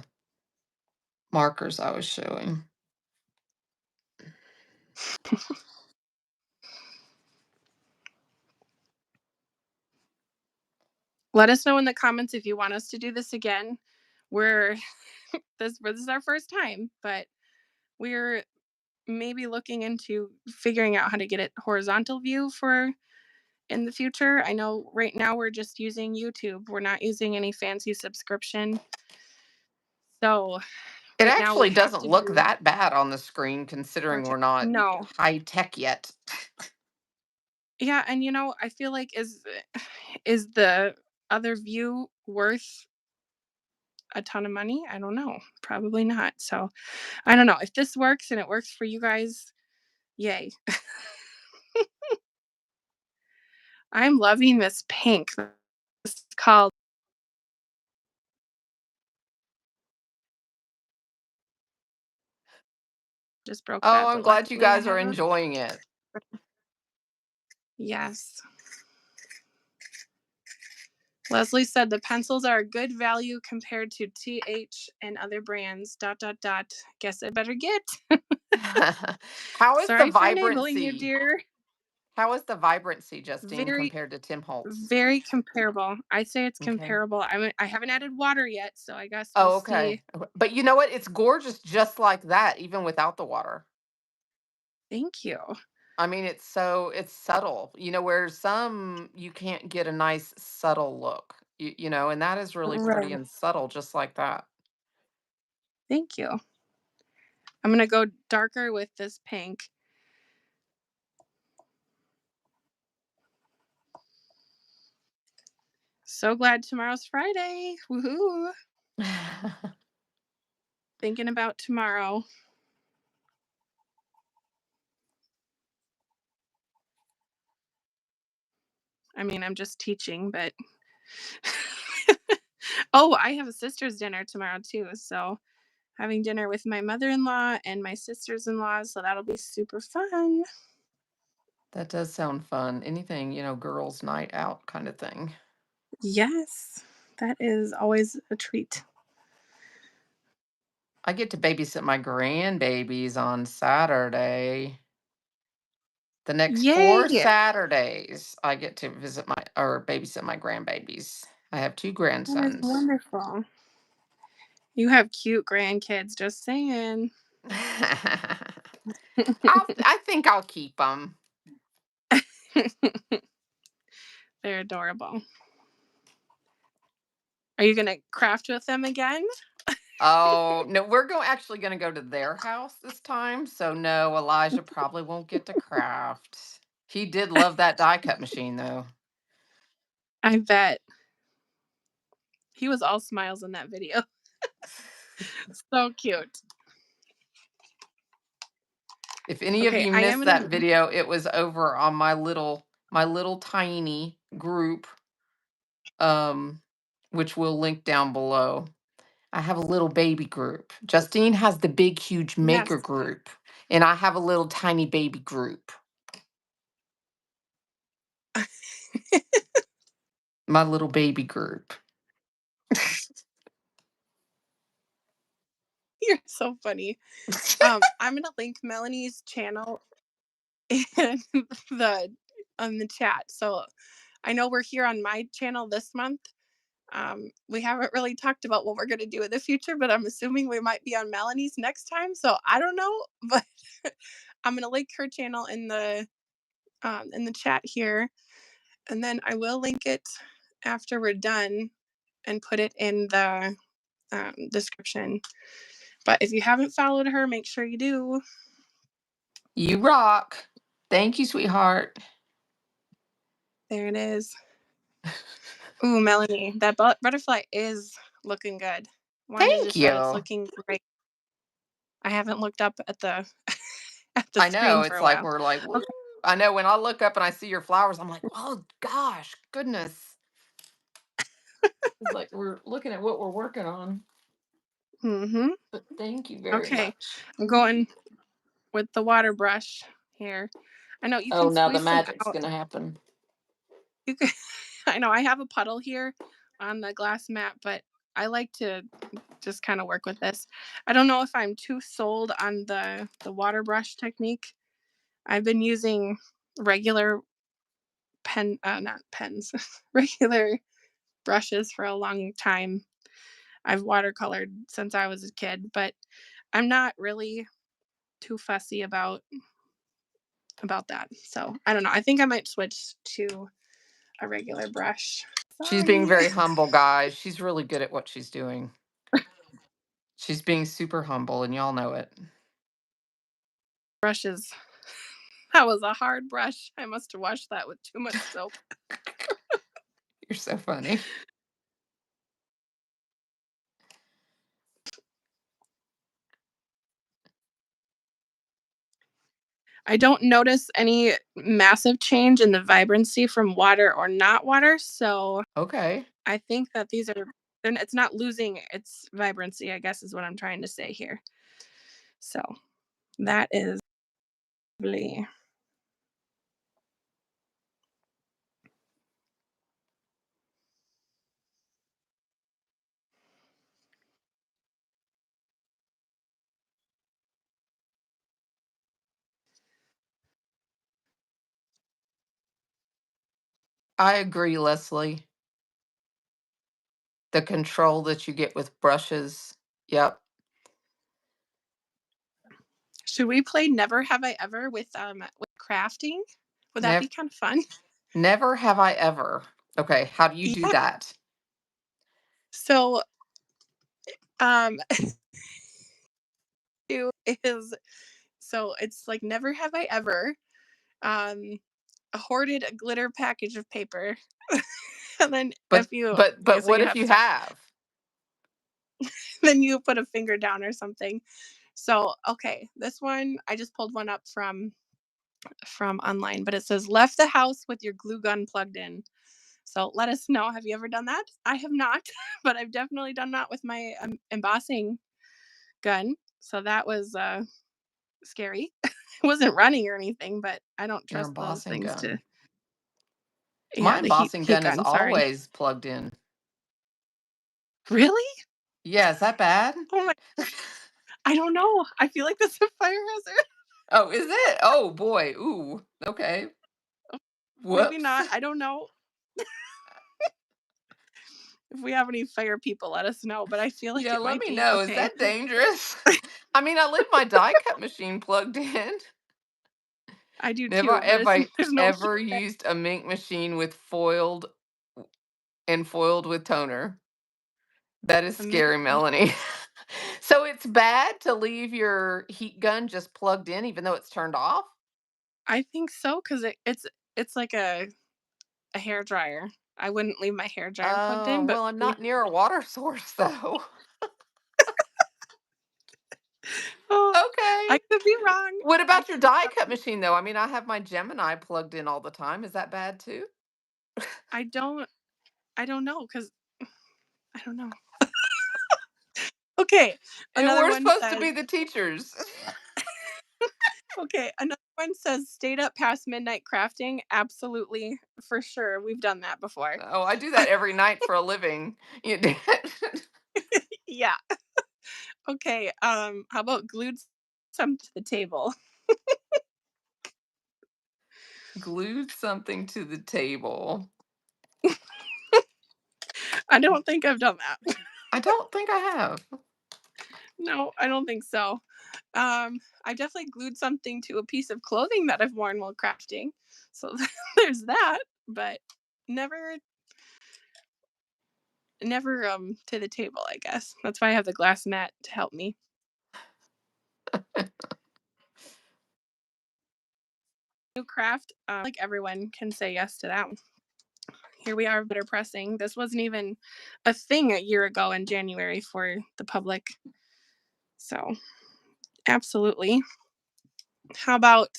markers I was showing. let us know in the comments if you want us to do this again. We're this is our first time, but we're maybe looking into figuring out how to get it horizontal view for in the future. I know right now we're just using YouTube. We're not using any fancy subscription. So It right now we actually have doesn't to look do that bad on the screen considering we're not no. high tech yet. Yeah, and I feel like is the other view worth a ton of money? I don't know. Probably not. So I don't know. If this works and it works for you guys, yay. I'm loving this pink. It's called just broke Oh, that, I'm but glad you luckily I guys are have a enjoying it. yes. Leslie said the pencils are a good value compared to TH and other brands. Dot dot dot. Guess I better get. How is the Sorry for enabling you, vibrancy? dear. How is the vibrancy, Justine, Very, compared to Tim Holtz? very comparable. I'd say it's Okay. comparable. I haven't added water yet, so I guess we'll Oh, see. okay. But you know what? It's gorgeous just like that, even without the water. Thank you. I mean, it's subtle, where some you can't get a nice subtle look, and that is really pretty Right. and subtle, just like that. Thank you. I'm gonna go darker with this pink. So glad tomorrow's Friday. Woohoo! Thinking about tomorrow. I mean, I'm just teaching, but Oh, I have a sister's dinner tomorrow too, so having dinner with my mother-in-law and my sisters-in-law, so that'll be super fun. That does sound fun. Anything, girls' night out kind of thing. Yes, that is always a treat. I get to babysit my grandbabies on Saturday. The next 4 Yay! Saturdays, I get to visit my or babysit my grandbabies. I have 2 That is grandsons. wonderful. You have cute grandkids, just saying. I think I'll keep them. They're adorable. Are you gonna craft with them again? Oh, no, we're actually gonna go to their house this time, so no, Elijah probably won't get to craft. He did love that die cut machine, though. I bet. He was all smiles in that video. So cute. If any of Okay, you I am missed that gonna video, it was over on my little tiny group, um, which we'll link down below. I have a little baby group. Justine has the big, huge yes. maker group, and I have a little tiny baby group. My little baby group. You're so funny. I'm gonna link Melanie's channel in the on the chat. So I know we're here on my channel this month. We haven't really talked about what we're gonna do in the future, but I'm assuming we might be on Melanie's next time. So I don't know, but I'm gonna link her channel in the chat here, and then I will link it after we're done and put it in the description. But if you haven't followed her, make sure you do. You rock. Thank you, sweetheart. There it is. Ooh, Melanie, that butterfly is looking good. Wanda Thank just said it's you. looking great. I haven't looked up at the at the I know. screen for It's a like while. we're like, woo. Okay. I know when I look up and I see your flowers, I'm like, oh gosh, goodness. It's like we're looking at what we're working on. Mhm. But thank you very Okay. much. I'm going with the water brush here. I know you Oh, can now the squeeze some magic's out. gonna happen. You can I know I have a puddle here on the glass mat, but I like to just kind of work with this. I don't know if I'm too sold on the water brush technique. I've been using regular not pens, regular brushes for a long time. I've watercolored since I was a kid, but I'm not really too fussy about that. So I don't know. I think I might switch to a regular brush. She's being Sorry. very humble, guys. She's really good at what she's doing. She's being super humble, and y'all know it. Brushes. That was a hard brush. I must have washed that with too much soap. You're so funny. I don't notice any massive change in the vibrancy from water or not water. So Okay. I think that these are, then it's not losing its vibrancy, I guess is what I'm trying to say here. So that is lovely. I agree, Leslie. The control that you get with brushes. Yep. Should we play Never Have I Ever with crafting? Would that be Never kind of fun? never have I ever. Okay, how do you do Yeah. that? So um is so it's like never have I ever um hoarded a glitter package of paper. And then But but so what you if have you time, have? then you put a finger down or something. So okay, this one I just pulled one up from online, but it says left the house with your glue gun plugged in. So let us know. Have you ever done that? I have not, but I've definitely done that with my embossing gun. So that was scary. It wasn't running or anything, but I don't Your trust those embossing things to. gun. My Yeah, the embossing heat gun is gun. Sorry. always plugged in. Really? Yeah, is that bad? Oh my! I don't know. I feel like that's a fire hazard. Oh, is it? Oh boy. Ooh. Okay. Maybe Whoops. not. I don't know. If we have any fire people, let us know. But I feel like Yeah, it let might me be know. Is okay. that dangerous? I mean, I leave my die cut machine plugged in. I do Never too, but have I there's no heat ever there. used a mink machine with foiled with toner. That is A mink. scary, Melanie. So it's bad to leave your heat gun just plugged in even though it's turned off? I think so because it's like a hair dryer. I wouldn't leave my hair dryer plugged Oh, in, but well, I'm maybe. not near a water source though. Oh, Okay. I could be wrong. What I about your could be die cut wrong. machine though? I mean, I have my Gemini plugged in all the time. Is that bad too? I don't. I don't know because I don't know. Okay, And another we're one supposed to says. be the teachers. Okay, another one says stayed up past midnight crafting. Absolutely, for sure. We've done that before. Oh, I do that every night for a living. You Yeah. Okay. How about glued some to the table? glued something to the table. I don't think I've done that. I don't think I have. No, I don't think so. I definitely glued something to a piece of clothing that I've worn while crafting. So there's that, but never never to the table, I guess. That's why I have the glass mat to help me. New craft, like everyone can say yes to that one. Here we are, better pressing. This wasn't even a thing a year ago in January for the public. So, absolutely. How about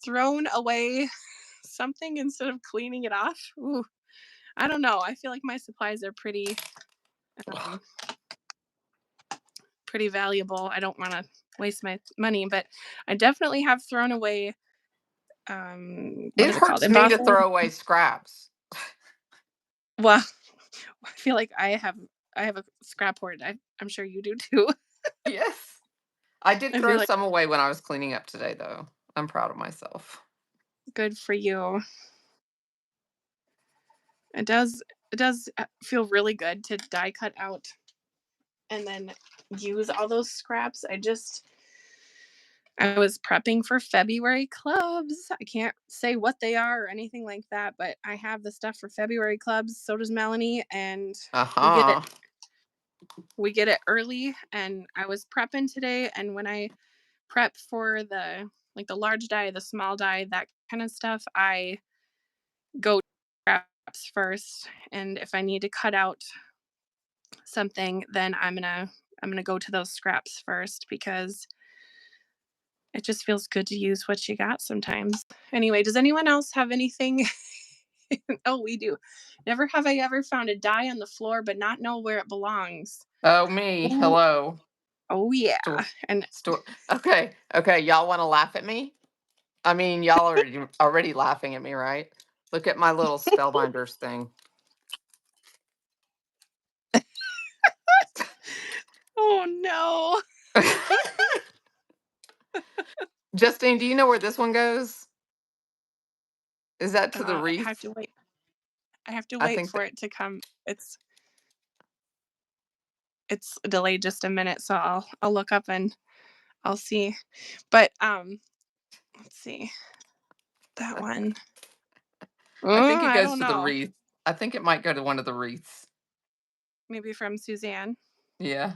thrown away something instead of cleaning it off? Ooh, I don't know. I feel like my supplies are um, pretty valuable. I don't want to waste my money, but I definitely have thrown away. What It is it called? hurts me to Embossing. throw away scraps. Well, I feel like I have a scrap hoard. I'm sure you do too. Yes. I did I throw feel like some away when I was cleaning up today, though. I'm proud of myself. good for you. It does. It does feel really good to die cut out and then use all those scraps. I was prepping for February clubs. I can't say what they are or anything like that, but I have the stuff for February clubs. So does Melanie, and we get it. Uh-huh. We get it early. And I was prepping today, and when I prep for the large die, the small die, that kind of stuff, I go scraps first. And if I need to cut out something, then I'm gonna go to those scraps first because it just feels good to use what you got sometimes. Anyway, does anyone else have anything? Oh, we do. Never have I ever found a die on the floor but not know where it belongs. Oh, me. Oh, Hello. oh yeah. Store. And Store. Okay. Okay. Y'all want to laugh at me? I mean, y'all are already laughing at me, right? Look at my little Spellbinders thing. oh no. Justine, do you know where this one goes? Is that to the I have wreath? to wait. I have to I wait think for that. it to come. It's delayed just a minute, so I'll look up and I'll see. But let's see. That one. I think it I goes don't to the know. wreath. I think it might go to one of the wreaths. Maybe from Suzanne. Yeah.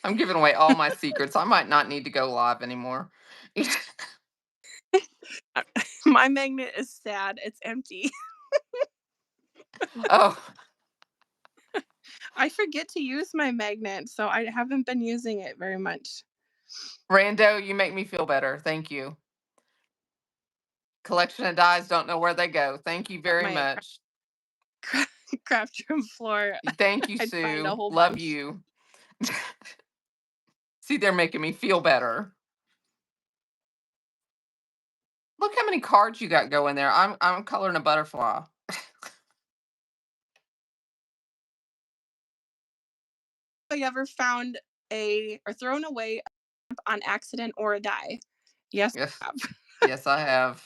I'm giving away all my secrets. I might not need to go live anymore. My magnet is sad. It's empty. Oh, I forget to use my magnet, so I haven't been using it very much. Rando, you make me feel better. Thank you. Collection of dies, don't know where they go. Thank you very My much. craft room floor, Thank you, I'd find a Sue. whole Love bunch. you. See, they're making me feel better. Look how many cards you got going there. I'm coloring a butterfly. Have you ever found or thrown away on accident or a die? Yes, Yes. I have. Yes, I have.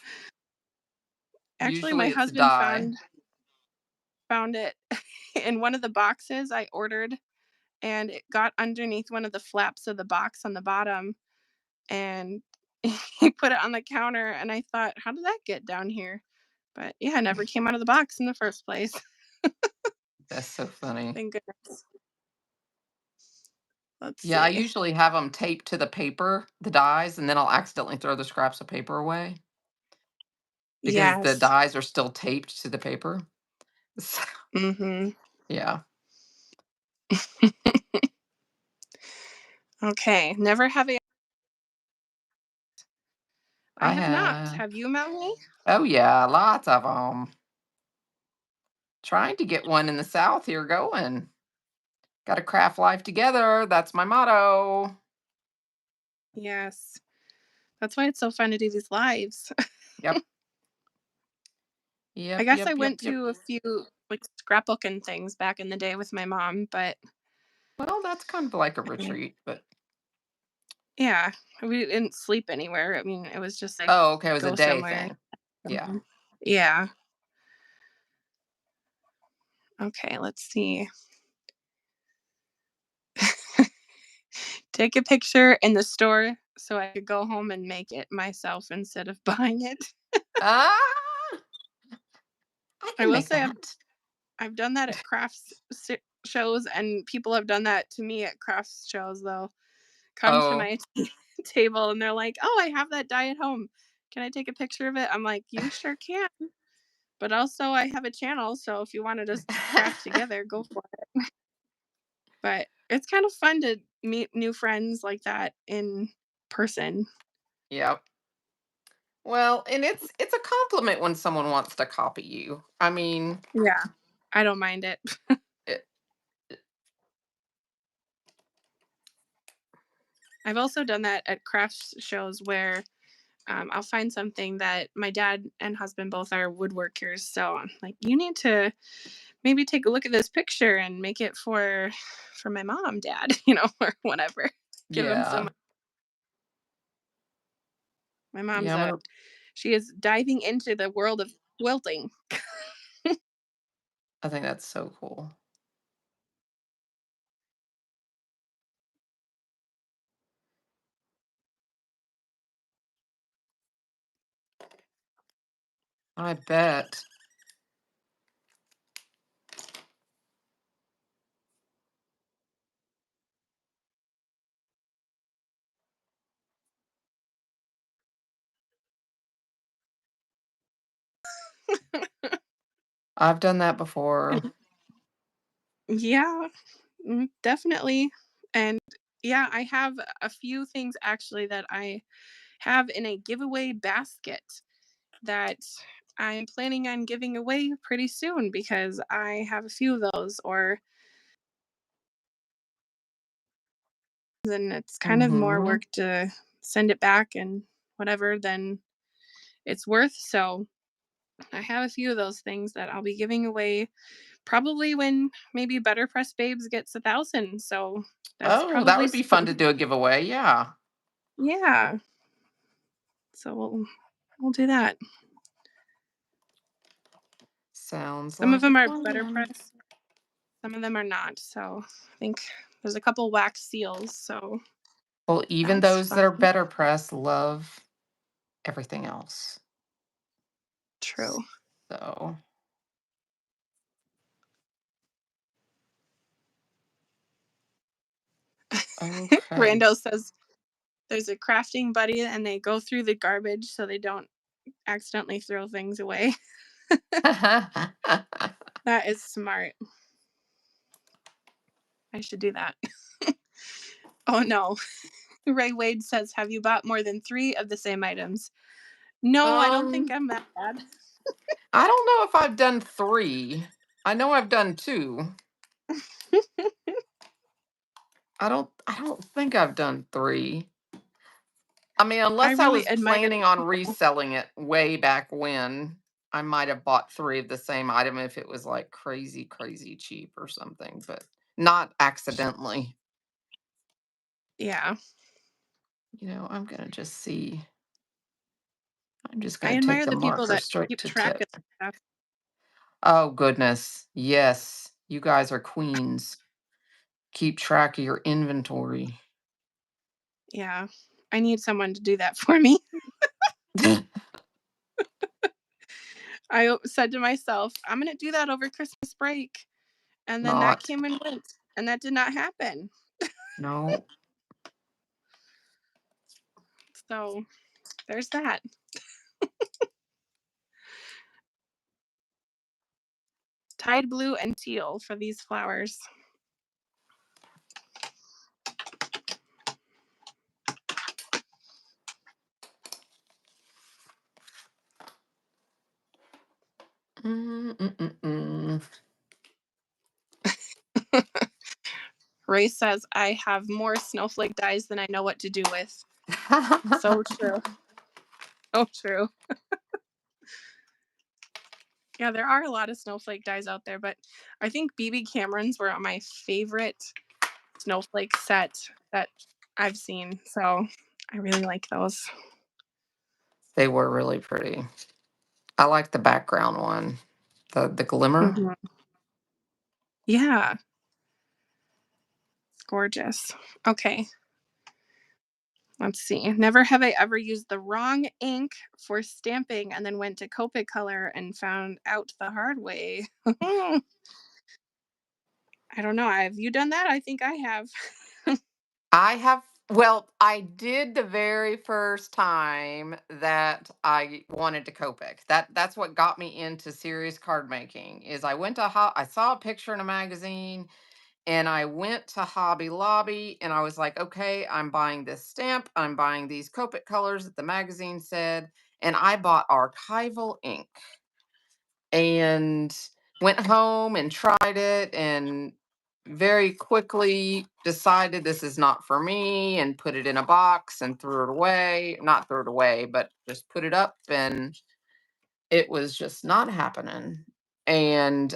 Actually, my Usually it's a husband die. found it in one of the boxes I ordered, and it got underneath one of the flaps of the box on the bottom, and he put it on the counter, and I thought, "How did that get down here?" But yeah, it never came out of the box in the first place. That's so funny. Thank goodness. Let's Yeah, I see. usually have them taped to the paper, the dies, and then I'll accidentally throw the scraps of paper away because the Yes. dies are still taped to the paper. So, Mhm. yeah, Okay. Never have I I have not. have. Have you, Melanie? Oh yeah, lots of them. Trying to get one in the South here going. Got to craft life together. That's my motto. Yes. That's why it's so fun to do these lives. Yep. I Yep. guess I Yep. Yep. went Yep. to a few like scrapbooking things back in the day with my mom, but Well, that's kind of like a um, retreat, but yeah, we didn't sleep anywhere. I mean, it was just like oh, okay. It was a go day somewhere. thing. Yeah. Yeah. Okay, let's see. Take a picture in the store so I could go home and make it myself instead of buying it. Ah, I I can will make say that. I've done that at shows, and people have done that to me at crafts shows, though. Come to Oh. my table and they're like, "Oh, I have that die at home. Can I take a picture of it?" I'm like, "You sure can." But also, I have a channel, so if you want to just craft together, go for it. But it's kind of fun to meet new friends like that in person. Yep. Well, and it's a compliment when someone wants to copy you. I mean, Yeah, I don't mind it. it, I've also done that at crafts shows where I'll find something that my dad and husband both are woodworkers. So I'm like, you need to maybe take a look at this picture and make it for my mom, dad, or whatever. Give them some. yeah. My Yeah, mom's I'm gonna she is diving into the world of quilting. I think that's so cool. I bet. I've done that before. Yeah, definitely. And yeah, I have a few things actually that I have in a giveaway basket that I'm planning on giving away pretty soon because I have a few of those, or then it's kind of more Mhm. work to send it back and whatever than it's worth. So I have a few of those things that I'll be giving away probably when maybe BetterPress Babes gets 1,000. So that's Oh, that probably would be fun to soon. do a giveaway. Yeah. Yeah. So we'll do that. Sounds Some of like a them are plan. BetterPress, some of them are not. So I think there's a couple wax seals. So Well, even that's those fun. that are better press love everything else. True. So, okay. Rando says there's a crafting buddy and they go through the garbage so they don't accidentally throw things away. That is smart. I should do that. Oh no. Ray Wade says, "Have you bought more than 3 of the same items?" No, I don't think Um, I'm that bad. I don't know if I've done 3. I know I've done 2. I don't think I've done 3. I mean, I unless I really was admire planning on reselling it way back when, I might have bought 3 of the same item if it was, like, crazy, crazy cheap or something, but not accidentally. yeah, I'm gonna just see. I'm just I gonna take admire the the people marker that straight keep to track of tip. stuff. Oh, goodness. Yes. You guys are queens. Keep track of your inventory. Yeah, I need someone to do that for me. I said to myself, "I'm gonna do that over Christmas break," and then that Not. came and went, and that did not happen. No. So, there's that. Tide blue and teal for these flowers. Mm-mm-mm-mm. Ray says, "I have more snowflake dyes than I know what to do with." So true. So true. Yeah, there are a lot of snowflake dyes out there, but I think BB Camerons were my favorite snowflake set that I've seen. So I really like those. They were really pretty. I like the background one. The glimmer. Mhm. Yeah, it's gorgeous. Okay, let's see. Never have I ever used the wrong ink for stamping and then went to Copic color and found out the hard way. I don't know. Have you done that? I think I have. I have well, I did the very first time that I wanted to Copic. That's what got me into serious card making. Is I went to I saw a picture in a magazine and I went to Hobby Lobby and I was like, okay, I'm buying this stamp. I'm buying these Copic colors that the magazine said. And I bought archival ink and went home and tried it and very quickly decided this is not for me and put it in a box and threw it away. Not threw it away, but just put it up and it was just not happening. And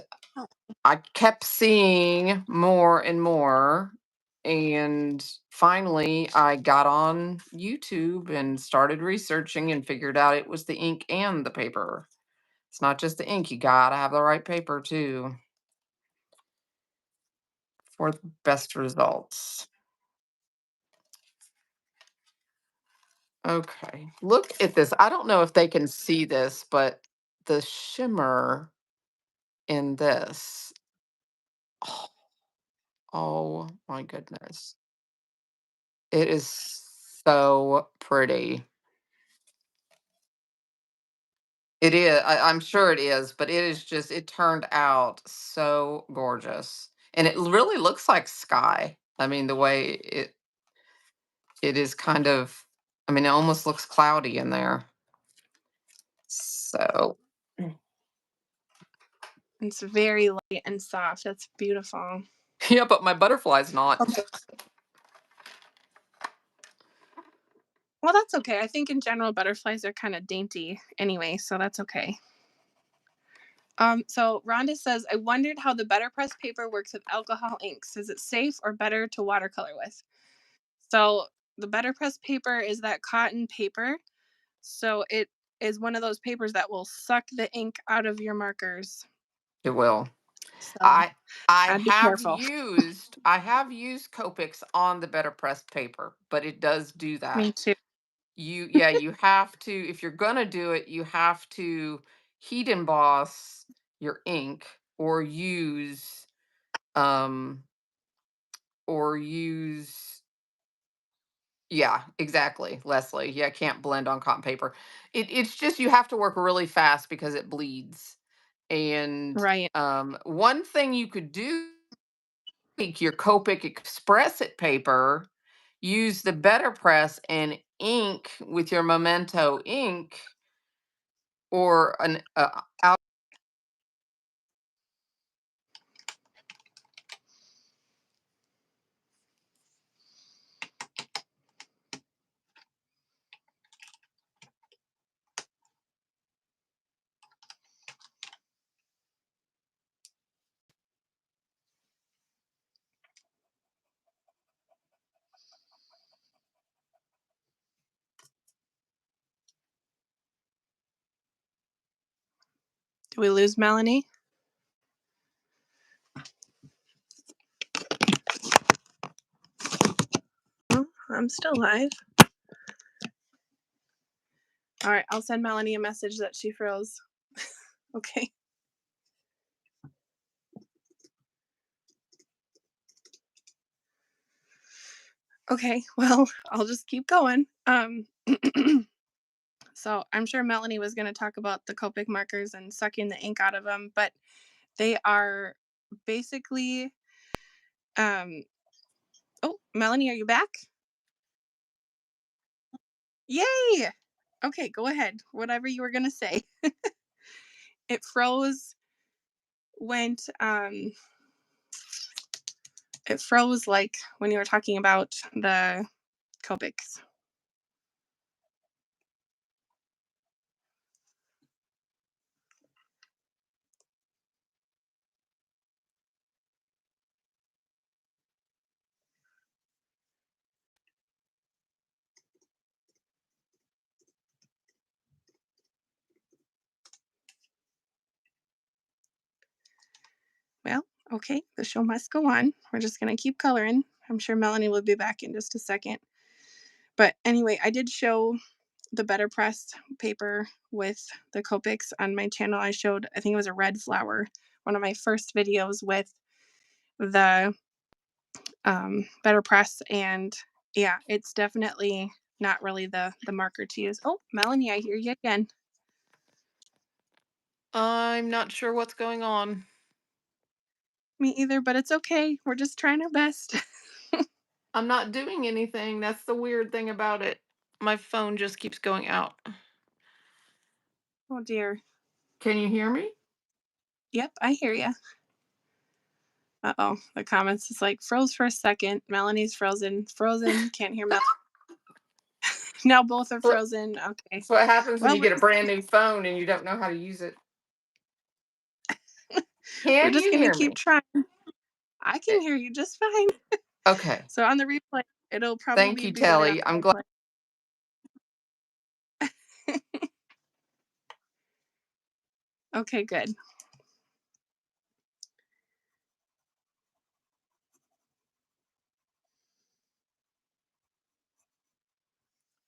I kept seeing more and more. And finally, I got on YouTube and started researching and figured out it was the ink and the paper. It's not just the ink, you gotta have the right paper too for the best results. Okay, look at this. I don't know if they can see this, but the shimmer in this. Oh, oh my goodness. It is so pretty. It is. I'm sure it is, but it is just, it turned out so gorgeous. And it really looks like sky. I mean, the way it is kind of, I mean, it almost looks cloudy in there. So, It's very light and soft. That's beautiful. yeah, but my butterfly's not. Okay. Well, that's okay. I think in general butterflies are kind of dainty anyway, so that's okay. So Rhonda says, I wondered how the BetterPress paper works with alcohol inks. Is it safe or better to watercolor with? So the BetterPress paper is that cotton paper. So it is one of those papers that will suck the ink out of your markers. It will. So I I I'd be have careful. used I have used Copics on the Better Press paper, but it does do Me that. too. You have to, if you're gonna do it, you have to heat emboss your ink or um use, yeah, exactly, Leslie. Yeah, can't blend on cotton paper. It's just you have to work really fast because it bleeds. And Right. one thing you could do, take your Copic Express It paper, use the Better Press and ink with your Memento ink. or an out. Do we lose Melanie? Oh, I'm still live. All right, I'll send Melanie a message that she froze. Okay. Okay, well, I'll just keep going. So I'm sure Melanie was going to talk about the Copic markers and sucking the ink out of them, but they are basically. Oh, Melanie, are you back? Yay! Okay, go ahead. Whatever you were going to say. It froze. Went. It froze like when you were talking about the Copics. Well, okay, the show must go on. We're just going to keep coloring. I'm sure Melanie will be back in just a second. But anyway, I did show the BetterPress paper with the Copics on my channel. I showed, I think it was a red flower, one of my first videos with the BetterPress. And yeah, it's definitely not really the marker to use. Oh, Melanie, I hear you again. I'm not sure what's going on. Me either, but it's okay. We're just trying our best. I'm not doing anything. That's the weird thing about it. My phone just keeps going out. Oh dear. Can you hear me? Yep, I hear you. Uh-oh, the comments is like froze for a second. Melanie's frozen. Frozen. Can't hear Melanie. Now both are What- frozen. Okay. That's what happens when Well, you get a brand new phone and you don't know how to use it. we're Can just you gonna hear keep me? trying. I can Eh, hear you just fine. Okay. So on the replay, it'll Thank probably you, be better on Telly. I'm the glad. replay. Okay, good.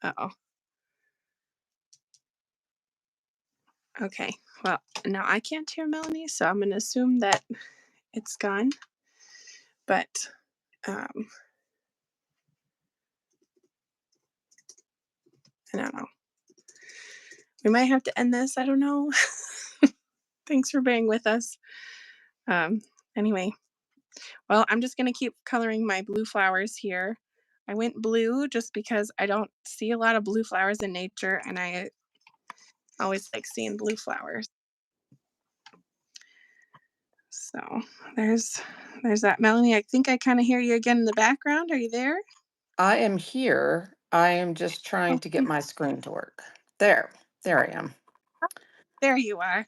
Uh-oh. Okay. Well, now I can't hear Melanie, so I'm gonna assume that it's gone. But um I don't know. We might have to end this. I don't know. Thanks for bearing with us. Um, anyway, well, I'm just gonna keep coloring my blue flowers here. I went blue just because I don't see a lot of blue flowers in nature, and I always like seeing blue flowers. So there's that. Melanie, I think I kind of hear you again in the background. Are you there? I am here. I am just trying to get Okay. my screen to work. There. There I am. There you are.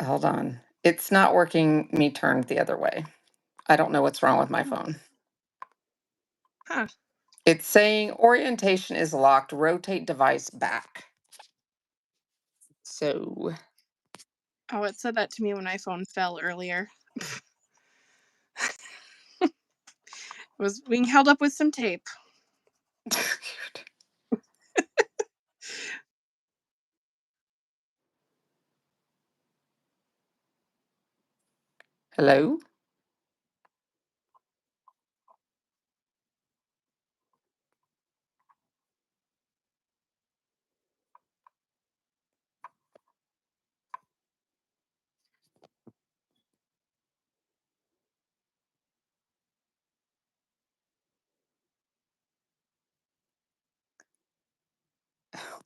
Hold on. It's not working me turned the other way. I don't know what's wrong with my Oh, phone. huh. It's saying orientation is locked. Rotate device back. So Oh, it said that to me when my phone fell earlier. It was being held up with some tape. hello?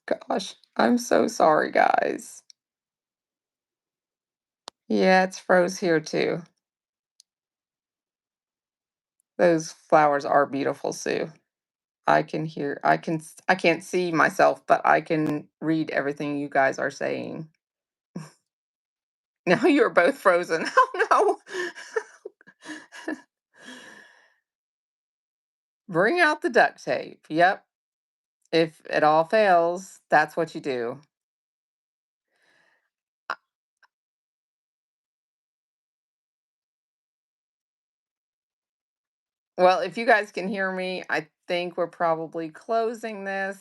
Gosh, I'm so sorry, guys. Yeah, it's froze here too. Those flowers are beautiful, Sue. I can't see myself, but I can read everything you guys are saying. Now you're both frozen. Oh no. Bring out the duct tape. Yep. If it all fails, that's what you do. Uh, Well, if you guys can hear me, I think we're probably closing this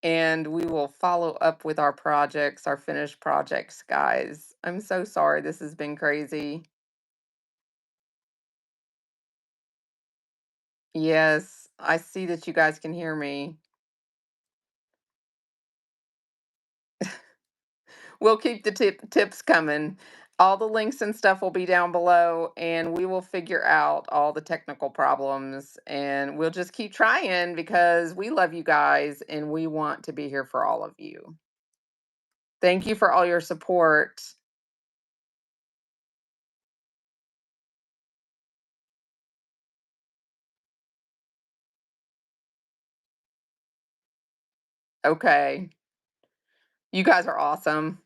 and we will follow up with our projects, our finished projects, guys. I'm so sorry. This has been crazy. Yes, I see that you guys can hear me. We'll keep the tips coming. All the links and stuff will be down below, and we will figure out all the technical problems. And we'll just keep trying because we love you guys and we want to be here for all of you. Thank you for all your support. Okay. You guys are awesome.